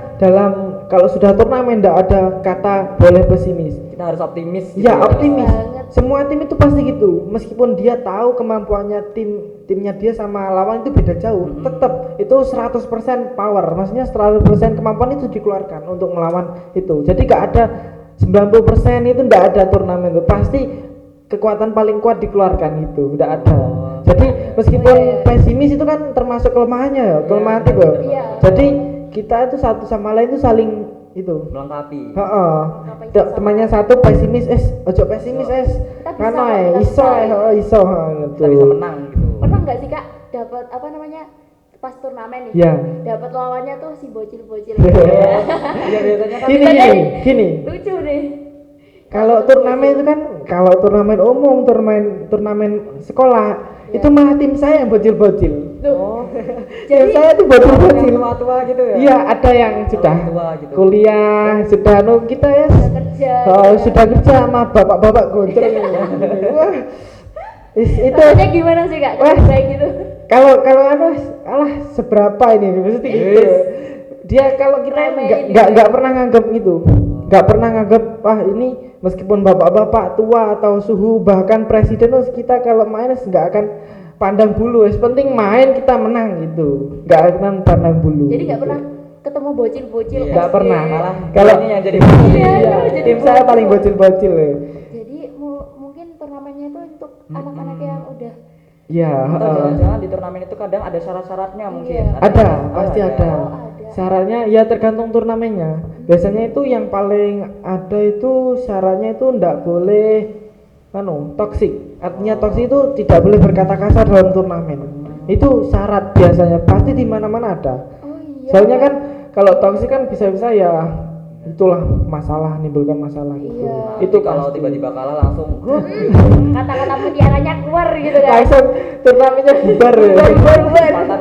kalau sudah turnamen enggak ada kata boleh pesimis. Kita harus optimis. Ya, optimis. Banget. Semua tim itu pasti gitu. Meskipun dia tahu kemampuannya timnya dia sama lawan itu beda jauh, tetap itu 100% power. Maksudnya 100% kemampuan itu dikeluarkan untuk melawan itu. Jadi enggak ada 90% itu enggak ada turnamen itu. Pasti kekuatan paling kuat dikeluarkan itu, enggak ada. Jadi meskipun pesimis itu kan termasuk kelemahannya ya, kelemahan tim ya. Iya. Jadi kita itu satu sama lain itu saling itu Melengkapi. heeh. Temannya satu pesimis, ojo pesimis Kita bisa kan kok, kita iso bisa. iso Kita bisa menang gitu. Pernah nggak sih Kak dapat apa namanya pas turnamen nih? Ya. Dapat lawannya tuh si bocil-bocil. Iya biasanya kan Gini. Lucu deh. Kalau turnamen itu kan, kalau turnamen umum, turnamen sekolah, itu malah tim saya yang bocil-bocil. Tuh. Tim saya tuh yang bocil-bocil. tua-tua gitu ya. Iya, ada yang sudah tua gitu. kuliah, sudah kita ya Udah kerja. sudah kerja sama bapak-bapak gondrong. Wah. Itu Rasanya gimana sih Kak? Wah. Kayak gitu. kalau alah seberapa ini mesti gitu. Dia kalau kita Remehin nggak pernah nganggap gitu, nggak pernah nganggap wah ini meskipun bapak-bapak tua atau suhu bahkan presiden terus kita kalau main nggak akan pandang bulu, yang penting main kita menang gitu, nggak akan pandang bulu. Jadi nggak pernah ketemu bocil-bocil. Iya. Nggak SD. pernah. Malah Kalau ini yang jadi Iya, Iya, jadi tim saya bocil. paling bocil-bocil ya. Jadi mungkin turnamennya itu untuk anak-anak yang udah Ya, atau jangan-jangan di turnamen itu kadang ada syarat-syaratnya mungkin. Iya. ada, Oh, pasti ada. ada. Oh, ada. Syaratnya ya tergantung turnamennya. Biasanya itu yang paling ada itu syaratnya itu ndak boleh toksik. Artinya toksik itu tidak boleh berkata kasar dalam turnamen. Itu syarat biasanya, pasti di mana-mana ada. Oh iya. Soalnya kan kalau toksik kan bisa-bisa ya itulah masalah, menimbulkan masalah gitu. Iya. Itu kalau pasti. tiba-tiba kalah langsung Kata-kata mutiaranya keluar gitu kan. langsung turnamennya bubar ya.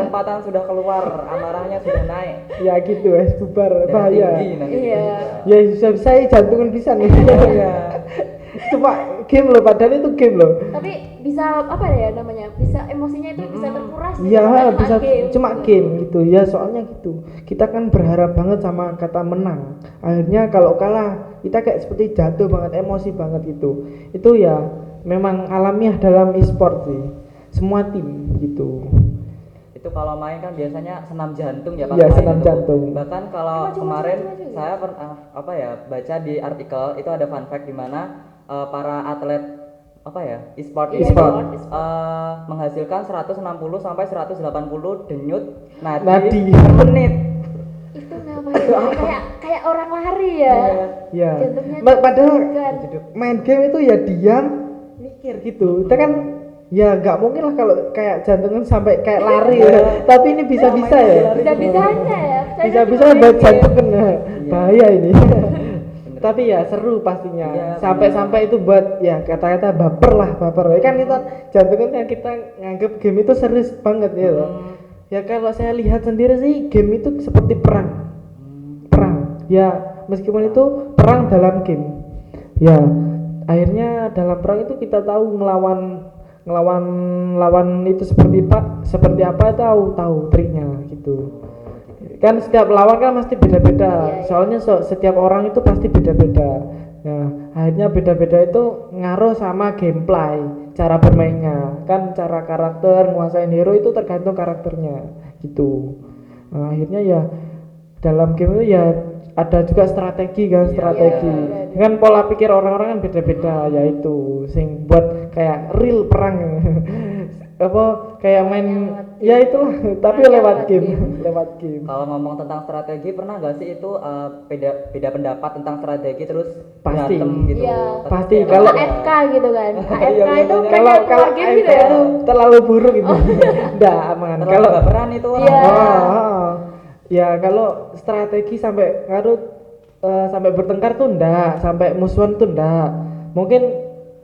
empatan sudah keluar, amarahnya sudah naik. Ya gitu bubar, Darah bahaya. tinggi nanti. Iya. Ya bisa-bisa jantungan bisa nih. Iya. Cuma game loh, padahal itu game loh. Tapi bisa apa ya namanya? Bisa emosinya itu bisa terkuras. gitu Iya kan, bisa game. cuma game gitu ya, soalnya gitu. Kita kan berharap banget sama kata menang. Akhirnya kalau kalah kita kayak seperti jatuh banget, emosi banget itu. Itu ya memang alamiah dalam e-sport sih. Semua tim gitu. Itu kalau main kan biasanya senam jantung ya pas Iya, main senam itu. jantung. Bahkan kalau Maju, kemarin maju, maju. saya pernah baca di artikel itu ada fun fact di mana para atlet e-sport Iya, ini e-sport. menghasilkan 160 sampai 180 denyut nadi, Nadi. per menit. Itu ngapain? kayak orang lari ya. Ya. Jantungnya Padahal bukan. main game itu ya diam mikir gitu. Kita kan ya nggak mungkin lah kalau kayak jantungan sampai kayak lari ya. Tapi ini bisa-bisa ya. Bisa-bisanya ya. Bisa-bisa buat jantung kena. Bahaya ini. Tapi ya seru pastinya. Iya, Sampai-sampai itu buat ya kata-kata baper lah, baper. Ya kan kita jantungan yang kita nganggap game itu serius banget ya loh. Ya kalau saya lihat sendiri sih game itu seperti perang. Perang. Ya meskipun itu perang dalam game. Ya akhirnya dalam perang itu kita tahu ngelawan lawan itu seperti apa tahu triknya gitu. Kan setiap lawan kan pasti beda-beda. Iya. Soalnya setiap orang itu pasti beda-beda. Nah, akhirnya beda-beda itu ngaruh sama gameplay, cara bermainnya. Kan cara karakter nguasain hero itu tergantung karakternya gitu. Nah, akhirnya ya dalam game itu ya ada juga strategi kan, strategi. iya. Kan pola pikir orang-orang kan beda-beda, yaitu sing buat kayak real perang. Apa kayak main Lewat ya itulah, tapi Perang lewat lewat game, game. lewat game. Kalau ngomong tentang strategi, pernah nggak sih itu beda pendapat tentang strategi terus Pasti. berantem gitu? Iya. Pasti. Tapi Kalau- AFK gitu kan. AFK Iya, itu biasanya. kayak Kalau keluar game gitu AFK ya. itu terlalu buruk gitu. Nggak aman. Terlalu Kalau baperan itu orang. Iya. ya kalau strategi sampai bertengkar tuh enggak, sampai musuhan tuh enggak. Mungkin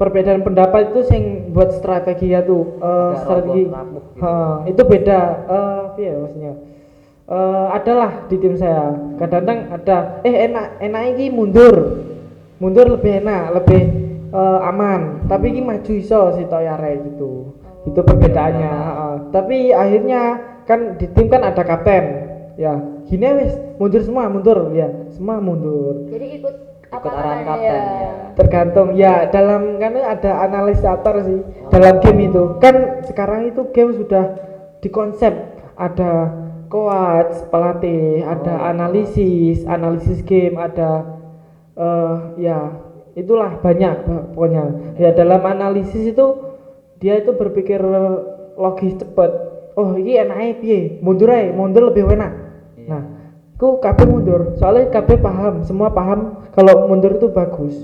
perbedaan pendapat itu sing buat strategi ya tuh Agak strategi rapuh gitu. itu beda iya maksudnya adalah di tim saya kadang-kadang ada enak iki mundur lebih enak lebih aman tapi ini maju iso si Toyare gitu itu perbedaannya tapi akhirnya kan di tim kan ada kapten ya gini wis mundur ya semua mundur Jadi ikut apa Ikut arahan katanya kapten ya. ya. tergantung ya dalam kan ada analisator sih dalam game itu kan sekarang itu game sudah dikonsep ada coach pelatih ada analisis game ada ya itulah banyak pokoknya ya dalam analisis itu dia itu berpikir logis cepet oh ini enaknya piye mundur lebih enak nah ku kabeh mundur soalnya kabeh paham semua paham kalau mundur itu bagus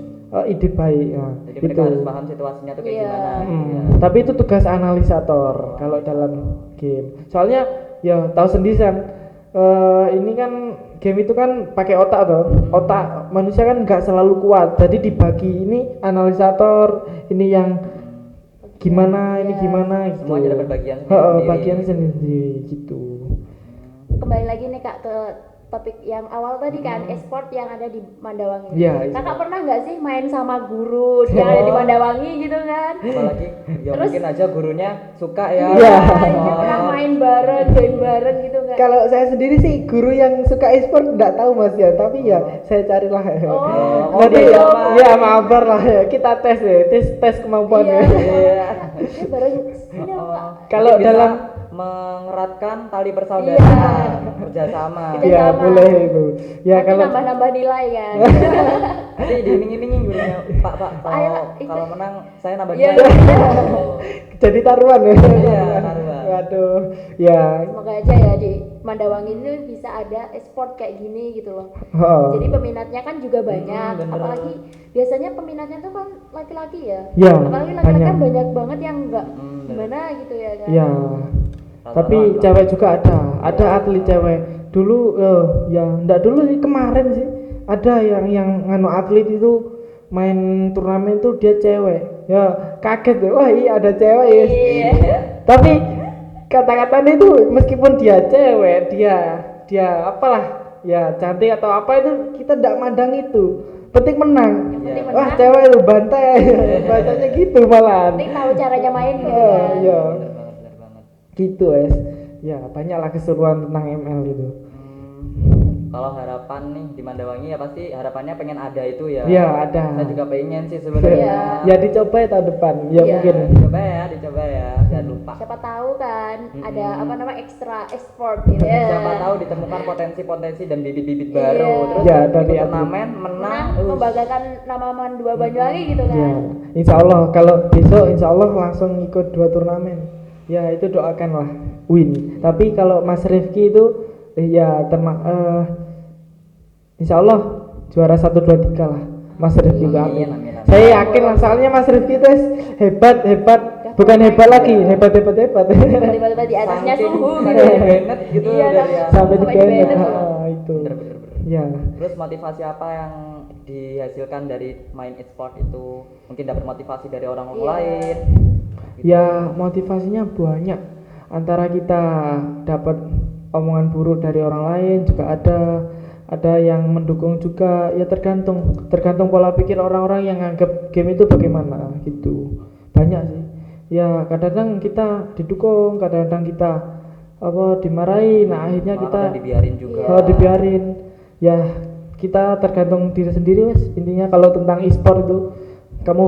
ide baik ya Jadi itu mereka harus paham situasinya tuh kayak Iya. gimana. Ya. tapi itu tugas analisator kalau dalam game soalnya ya tahu sendiri kan ini kan game itu kan pakai otak otak manusia kan nggak selalu kuat jadi dibagi ini analisator ini yang gimana ini gimana gitu Semua ada bagian bagian sendiri gitu Kembali lagi nih Kak ke topik yang awal tadi kan e-sport yang ada di Mandawangi. Iya, Kakak pernah nggak sih main sama guru yang ada di Mandawangi gitu kan? Apalagi ya Terus- mungkin aja gurunya suka ya. Iya. Iya, pernah main bareng, join bareng gitu nggak? kalau saya sendiri sih guru yang suka e-sport nggak tahu mas ya tapi ya saya carilah Oh, nanti gitu, ya, Mas. ya mabar lah ya kita tes ya tes kemampuannya Iya. Iya, bareng ini apa? Kalau Jadi bisa dalam- mengeratkan tali persaudaraan kerjasama. Kerja- ya sama. boleh itu ya Nanti kalau nambah-nambah nilai kan? Nanti diiming-imingin gurunya, Pak, Ayo, kalau menang saya nambah Iya. nilai. jadi taruhan ya Iya, taruhan. waduh ya Semoga aja ya di Mandawangi itu bisa ada e-sport kayak gini gitu loh. Jadi peminatnya kan juga banyak, bener. apalagi biasanya peminatnya tuh kan laki-laki ya. Ya, Apalagi laki-laki kan banyak. banyak banget yang enggak bener. gimana gitu ya kan. ya tapi Rata-rata. cewek juga ada atlet cewek dulu ya enggak dulu sih kemarin sih ada yang nganu atlet itu main turnamen tuh dia cewek ya kaget ya wah iya ada cewek ya Iya. tapi kata-katanya itu meskipun dia cewek dia apalah ya cantik atau apa itu kita tidak mandang itu penting menang Yang penting Iya. wah menang. cewek itu bantai bahasanya gitu malah Penting tahu caranya main gitu kan. iya Bener banget. gitu ya banyaklah keseruan tentang ML itu Kalau harapan nih di Mandawangi ya pasti harapannya pengen ada itu ya. ya ada Saya juga pengen sih Iya. sebenarnya. ya dicoba ya tahun depan ya Iya. mungkin Dicoba ya, jangan lupa. Siapa tahu kan ada apa nama ekstra e-sport gitu ya. Siapa tahu ditemukan potensi-potensi dan bibit-bibit Iya. baru. Terus Ya, ikut dari turnamen menang. Menang membanggakan nama Mandua Banyuwangi gitu kan. ya insya Allah kalau besok insya Allah langsung ikut 2 turnamen ya itu doakanlah win tapi kalau Mas Rifki itu ya insya Allah juara 1, 2, 3 lah Mas Rifki itu Amin, amin. amin, amin. Saya yakin lah soalnya Mas Rifki itu hebat bukan hebat lagi hebat Tiba-tiba di atasnya Saking- suhu saking gitu. Bennett gitu Iya, dari ya. sampai di Sampai di Bennett Bennett. itu Bener. ya Terus motivasi apa yang dihasilkan dari main e-sport itu? Mungkin dapat motivasi dari orang Iya. lain. ya motivasinya banyak antara kita dapat omongan buruk dari orang lain juga ada yang mendukung juga ya tergantung pola pikir orang-orang yang anggap game itu bagaimana gitu banyak sih ya kadang-kadang kita didukung kadang-kadang kita dimarahi nah akhirnya Malah kita kadang dibiarin juga. Iya. dibiarin ya kita tergantung diri sendiri wes intinya kalau tentang e-sport itu kamu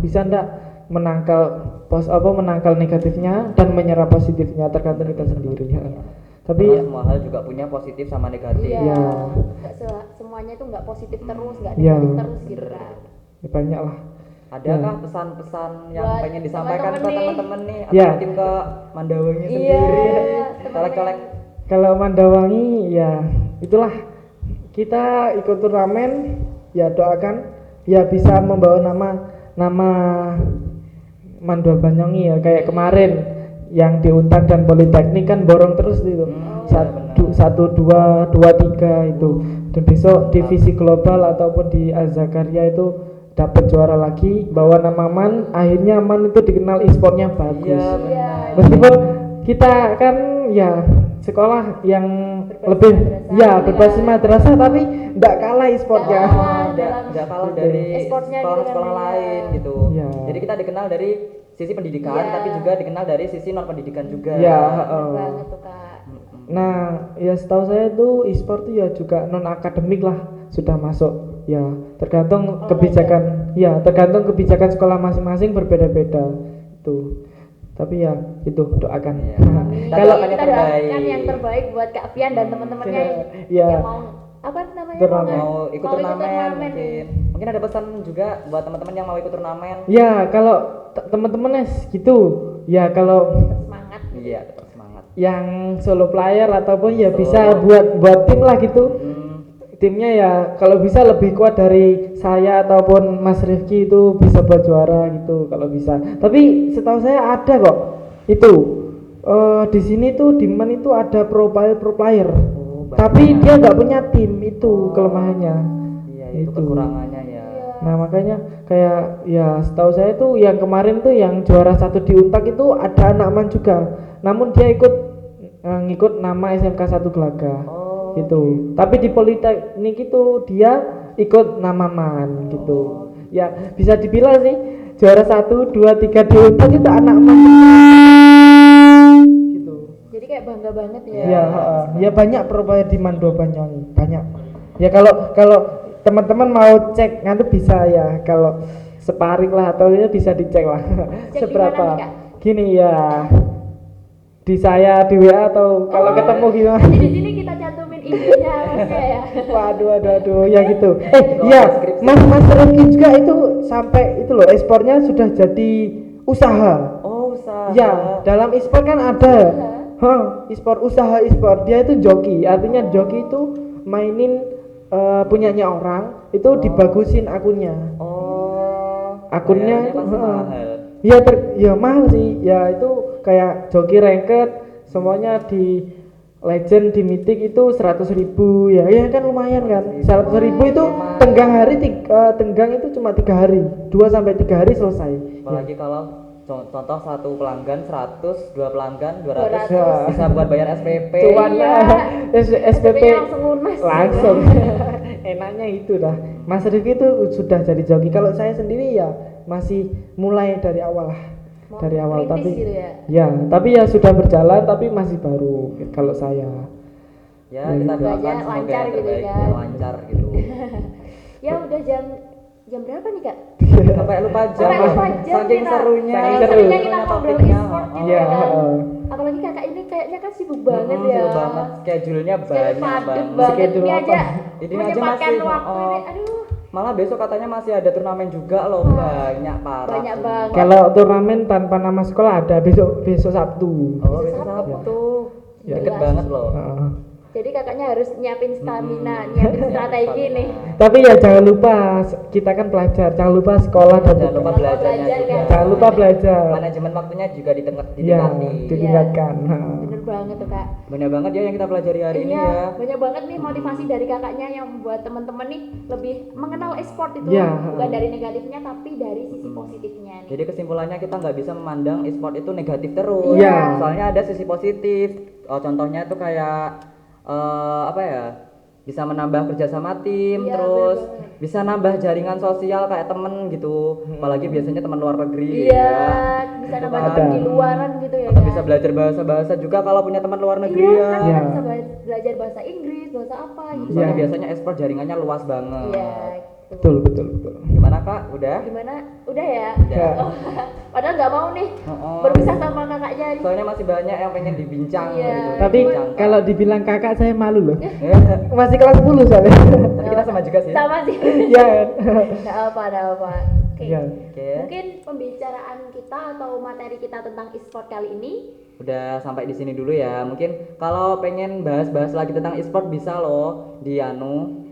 bisa ndak menangkal negatifnya dan menyerap positifnya tergantung kita sendiri ya. Tapi Karena semua hal juga punya positif sama negatif. Iya. Iya. Nggak semuanya itu nggak positif terus, nggak Iya. negatif terus gitu kan. ya banyak lah. Adakah pesan-pesan yang Buat pengen disampaikan ke teman-teman nih. teman-teman nih atau Iya. mungkin ke Mandawangi Iya, sendiri? teman-teman. Colek-colek. Kalau Mandawangi ya itulah kita ikut turnamen ya doakan ya bisa membawa nama Mandua Banyuwangi ya kayak kemarin yang di Untan dan Politeknik kan borong terus itu satu dua tiga itu dan besok divisi global ataupun di Azakaria itu dapat juara lagi, bawa nama MAN, akhirnya MAN itu dikenal e-sportnya bagus. Iya, Iya. benar. Meskipun kita kan ya sekolah yang Berbasis lebih madrasah. ya berbasis madrasah tapi enggak kalah e-sportnya. Nggak kalah. Nggak kalah dari e-sportnya gitu sekolah-sekolah kan, lain iya. gitu. Iya. Jadi kita dikenal dari sisi pendidikan, Iya. tapi juga dikenal dari sisi non pendidikan juga. Iya, Bener banget tuh Kak. Nah, ya setahu saya tuh e-sport tuh ya juga non akademik lah sudah masuk. Ya, tergantung kebijakan. Ya, tergantung kebijakan sekolah masing-masing berbeda-beda. Itu. Tapi ya itu doakan. Iya. Amin. Kalau Kita yang terbaik. doakan yang terbaik buat Kak Fian dan teman-temannya Iya. yang mau apa namanya? Turnamen. Mau ikut turnamen mungkin. Mungkin ada pesan juga buat teman-teman yang mau ikut turnamen. Ya, kalau teman-teman gitu, ya kalau Semangat. Iya, tetap semangat. yang solo player ataupun ya Solo. bisa buat tim lah gitu. Hmm. Timnya ya kalau bisa lebih kuat dari saya ataupun Mas Rifki itu bisa buat juara gitu kalau bisa. Tapi setahu saya ada kok itu di sini tuh di MAN itu ada pro player. Oh, banyak. Tapi dia nggak punya tim itu kelemahannya. Iya, itu kekurangannya ya. Nah makanya kayak ya setahu saya tuh yang kemarin tuh yang juara satu di Untak itu ada anak MAN juga. Namun dia ikut ngikut nama SMK 1 Gelaga. Oh, Gitu. Tapi di Politeknik itu dia ikut nama MAN gitu. Ya bisa dibilang sih juara 1, 2, 3 di Untak itu anak MAN. Gitu. Jadi kayak bangga banget ya. Ya, ya banyak pro-player di MAN 2 Banyuwangi, banyak. Ya kalau teman-teman mau cek nganu bisa ya, kalau sparring lah atau ya bisa dicek lah. Cek di Seberapa. mana nih, Kak? Gini ya. Di saya di WA atau kalau ketemu gimana? Jadi di sini kita cantumin IG-nya Masnya ya. Waduh, ya gitu. Iya, Mas Rifki juga itu sampai itu loh, e-sportnya sudah jadi usaha. Oh, usaha. Ya, dalam e-sport kan ada. E-sport usaha e-sport. Dia itu joki. Artinya joki itu mainin punyanya orang, itu dibagusin akunnya. Oh. Akunnya bayarnya itu pasti mahal. Ya ya mahal sih. Ya itu kayak joki ranked semuanya di legend di mythic itu 100.000 ya kan lumayan kan 100.000 itu tenggang itu cuma 3 hari 2 sampai 3 hari selesai. Apalagi kalau contoh satu pelanggan 100, dua pelanggan 200, 200. bisa buat bayar SPP. Cuan Iya. SPP SPP-nya langsung lunas. langsung. Enaknya itu dah. Mas Rifki itu sudah jadi joki. Kalau saya sendiri ya masih mulai dari awal lah. Mau Dari awal merintis tapi gitu ya. ya, tapi ya sudah berjalan tapi masih baru kalau saya. Ya, Ya, kita gitu. doakan Aja semoga lancar yang gitu terbaik kan. ya, lancar gitu. Ya udah jam berapa nih Kak? Sampai lupa jam. Sampai lupa jam Saking kita. serunya. Saking Saking seru. serunya kita ngobrol topiknya. e-sport gitu Iya, kan. heeh. Apalagi kakak ini kayaknya kan sibuk banget ya. Sibuk banget. Schedule-nya Schedule banyak padet banget. banget. Schedule Ini apa? aja Ini aja menyempatkan masih, waktu oh. ini. Aduh. Malah besok katanya masih ada turnamen juga loh, banyak parah. Banyak banget. Kalau turnamen tanpa nama sekolah ada besok Sabtu. Oh, Besok besok Sabtu. Sabtu. Ya. Deket banget loh. Heeh. Jadi kakaknya harus nyiapin stamina, nyiapin strategi nih. Tapi ya jangan lupa kita kan pelajar, jangan lupa sekolah dan Jangan lupa belajarnya Belajar, juga. kan? jangan lupa belajar. Manajemen waktunya juga Ya, ditingkati. ditingkatkan. Heeh. Bener banget tuh kak. Banyak banget ya yang kita pelajari hari ini Iya, ya. banyak banget nih motivasi dari kakaknya yang membuat teman-teman nih lebih mengenal e-sport itu Iya. bukan dari negatifnya tapi dari sisi positifnya nih. Jadi kesimpulannya kita nggak bisa memandang e-sport itu negatif terus. Iya. Soalnya ada sisi positif. Contohnya tuh kayak apa ya? Bisa menambah kerjasama tim, Iya, terus bener banget. bisa nambah jaringan sosial kayak temen gitu. Apalagi biasanya teman luar negeri. Iya, ya. bisa Itu nambah kan. teman di luaran gitu ya Atau kan. bisa belajar bahasa-bahasa juga kalau punya teman luar negeri Iya, ya. kan Iya. kita bisa belajar bahasa Inggris, bahasa apa gitu. Soalnya Iya. biasanya ekspor jaringannya luas banget. Iya. Betul, betul, betul. Gimana Kak? Udah? Gimana? Udah ya? Udah. Oh, padahal nggak mau nih Oh. berpisah sama kakaknya nih. Soalnya masih banyak yang pengen dibincang Iya. gitu. Tapi dibincangkan. kalau dibilang kakak saya malu loh. Ya, Masih kelas 10 soalnya. tapi kita sama juga sih. Sama sih. Ya. Nggak apa, nggak apa. Oke. Iya. Oke. Mungkin pembicaraan kita atau materi kita tentang e-sport kali ini Udah sampai di sini dulu ya. Mungkin kalau pengen bahas-bahas lagi tentang e-sport bisa loh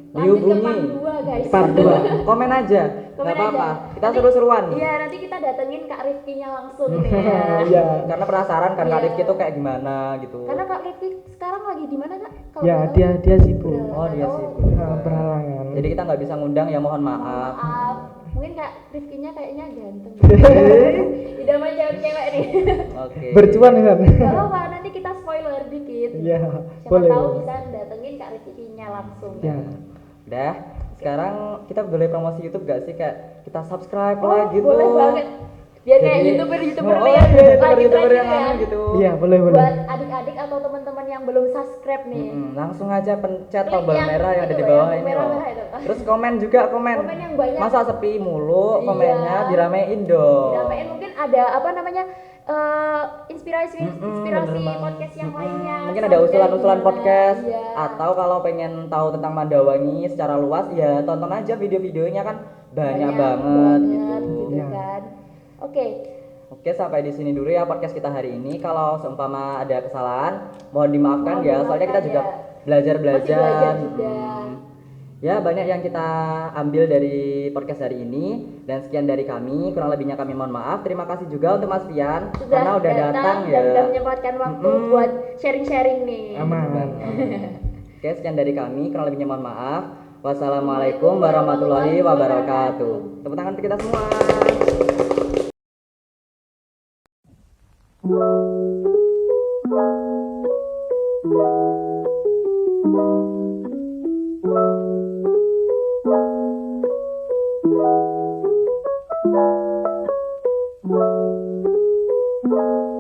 lanjut ke part dihubungi. 2 guys. Part 2. Komen aja. Komen Gak apa-apa. aja. Kita Nanti- seru-seruan. Iya, nanti kita datengin Kak Rifkinya langsung nih ya. Iya. Karena penasaran kan Kak Iya. Rifki tuh kayak gimana gitu. Karena Kak Rifki sekarang lagi di mana Kak? Kalau Ya, boleh tahu? dia sibuk. Oh, dia sibuk. Nah, berhalangan. Jadi kita nggak bisa ngundang ya, mohon maaf. Maaf. Mungkin Kak Rifkinya kayaknya ganteng. Idaman cewek-cewek nih. Oke. Bercuan kan? Gak apa-apa, nanti kita spoiler dikit. Iya, Siapa boleh. tahu boleh. bisa datengin Kak Rifkinya langsung. Ya. Udah, sekarang kita boleh promosi YouTube gak sih, kayak kita subscribe Oh, lah gitu. boleh banget. Biar kayak Jadi- YouTuber-YouTuber Oh, nih iya, yang YouTuber lagi yang trending anu kan. gitu. Iya, boleh. Buat adik-adik atau teman-teman yang belum subscribe nih. Langsung aja pencet Klik tombol yang merah yang ada itu di loh, bawah yang ini loh. merah-merah itu. Terus komen juga, komen. Komen yang banyak. Masa sepi mulu Iya. komennya, diramein dong. Diramein, mungkin ada apa namanya inspirasi Bener banget. podcast yang lainnya. Mungkin ada usulan-usulan Gimana? podcast Iya. atau kalau pengen tahu tentang Mandawangi secara luas ya tonton aja video-videonya, kan banyak banget gitu. Iya. kan. Oke. Oke, sampai di sini dulu ya podcast kita hari ini. Kalau seumpama ada kesalahan, mohon dimaafkan Mohon ya. Soalnya kita dimaafkan juga ya. belajar-belajar. Masih belajar juga. Ya, banyak yang kita ambil dari podcast hari ini, dan sekian dari kami. Kurang lebihnya kami mohon maaf. Terima kasih juga untuk Mas Pian karena udah datang ya. dan udah menyempatkan waktu buat sharing-sharing nih. Aman. Oke, sekian dari kami. Kurang lebihnya mohon maaf. Wassalamualaikum warahmatullahi wabarakatuh. Tepuk tangan untuk kita semua. Thank you.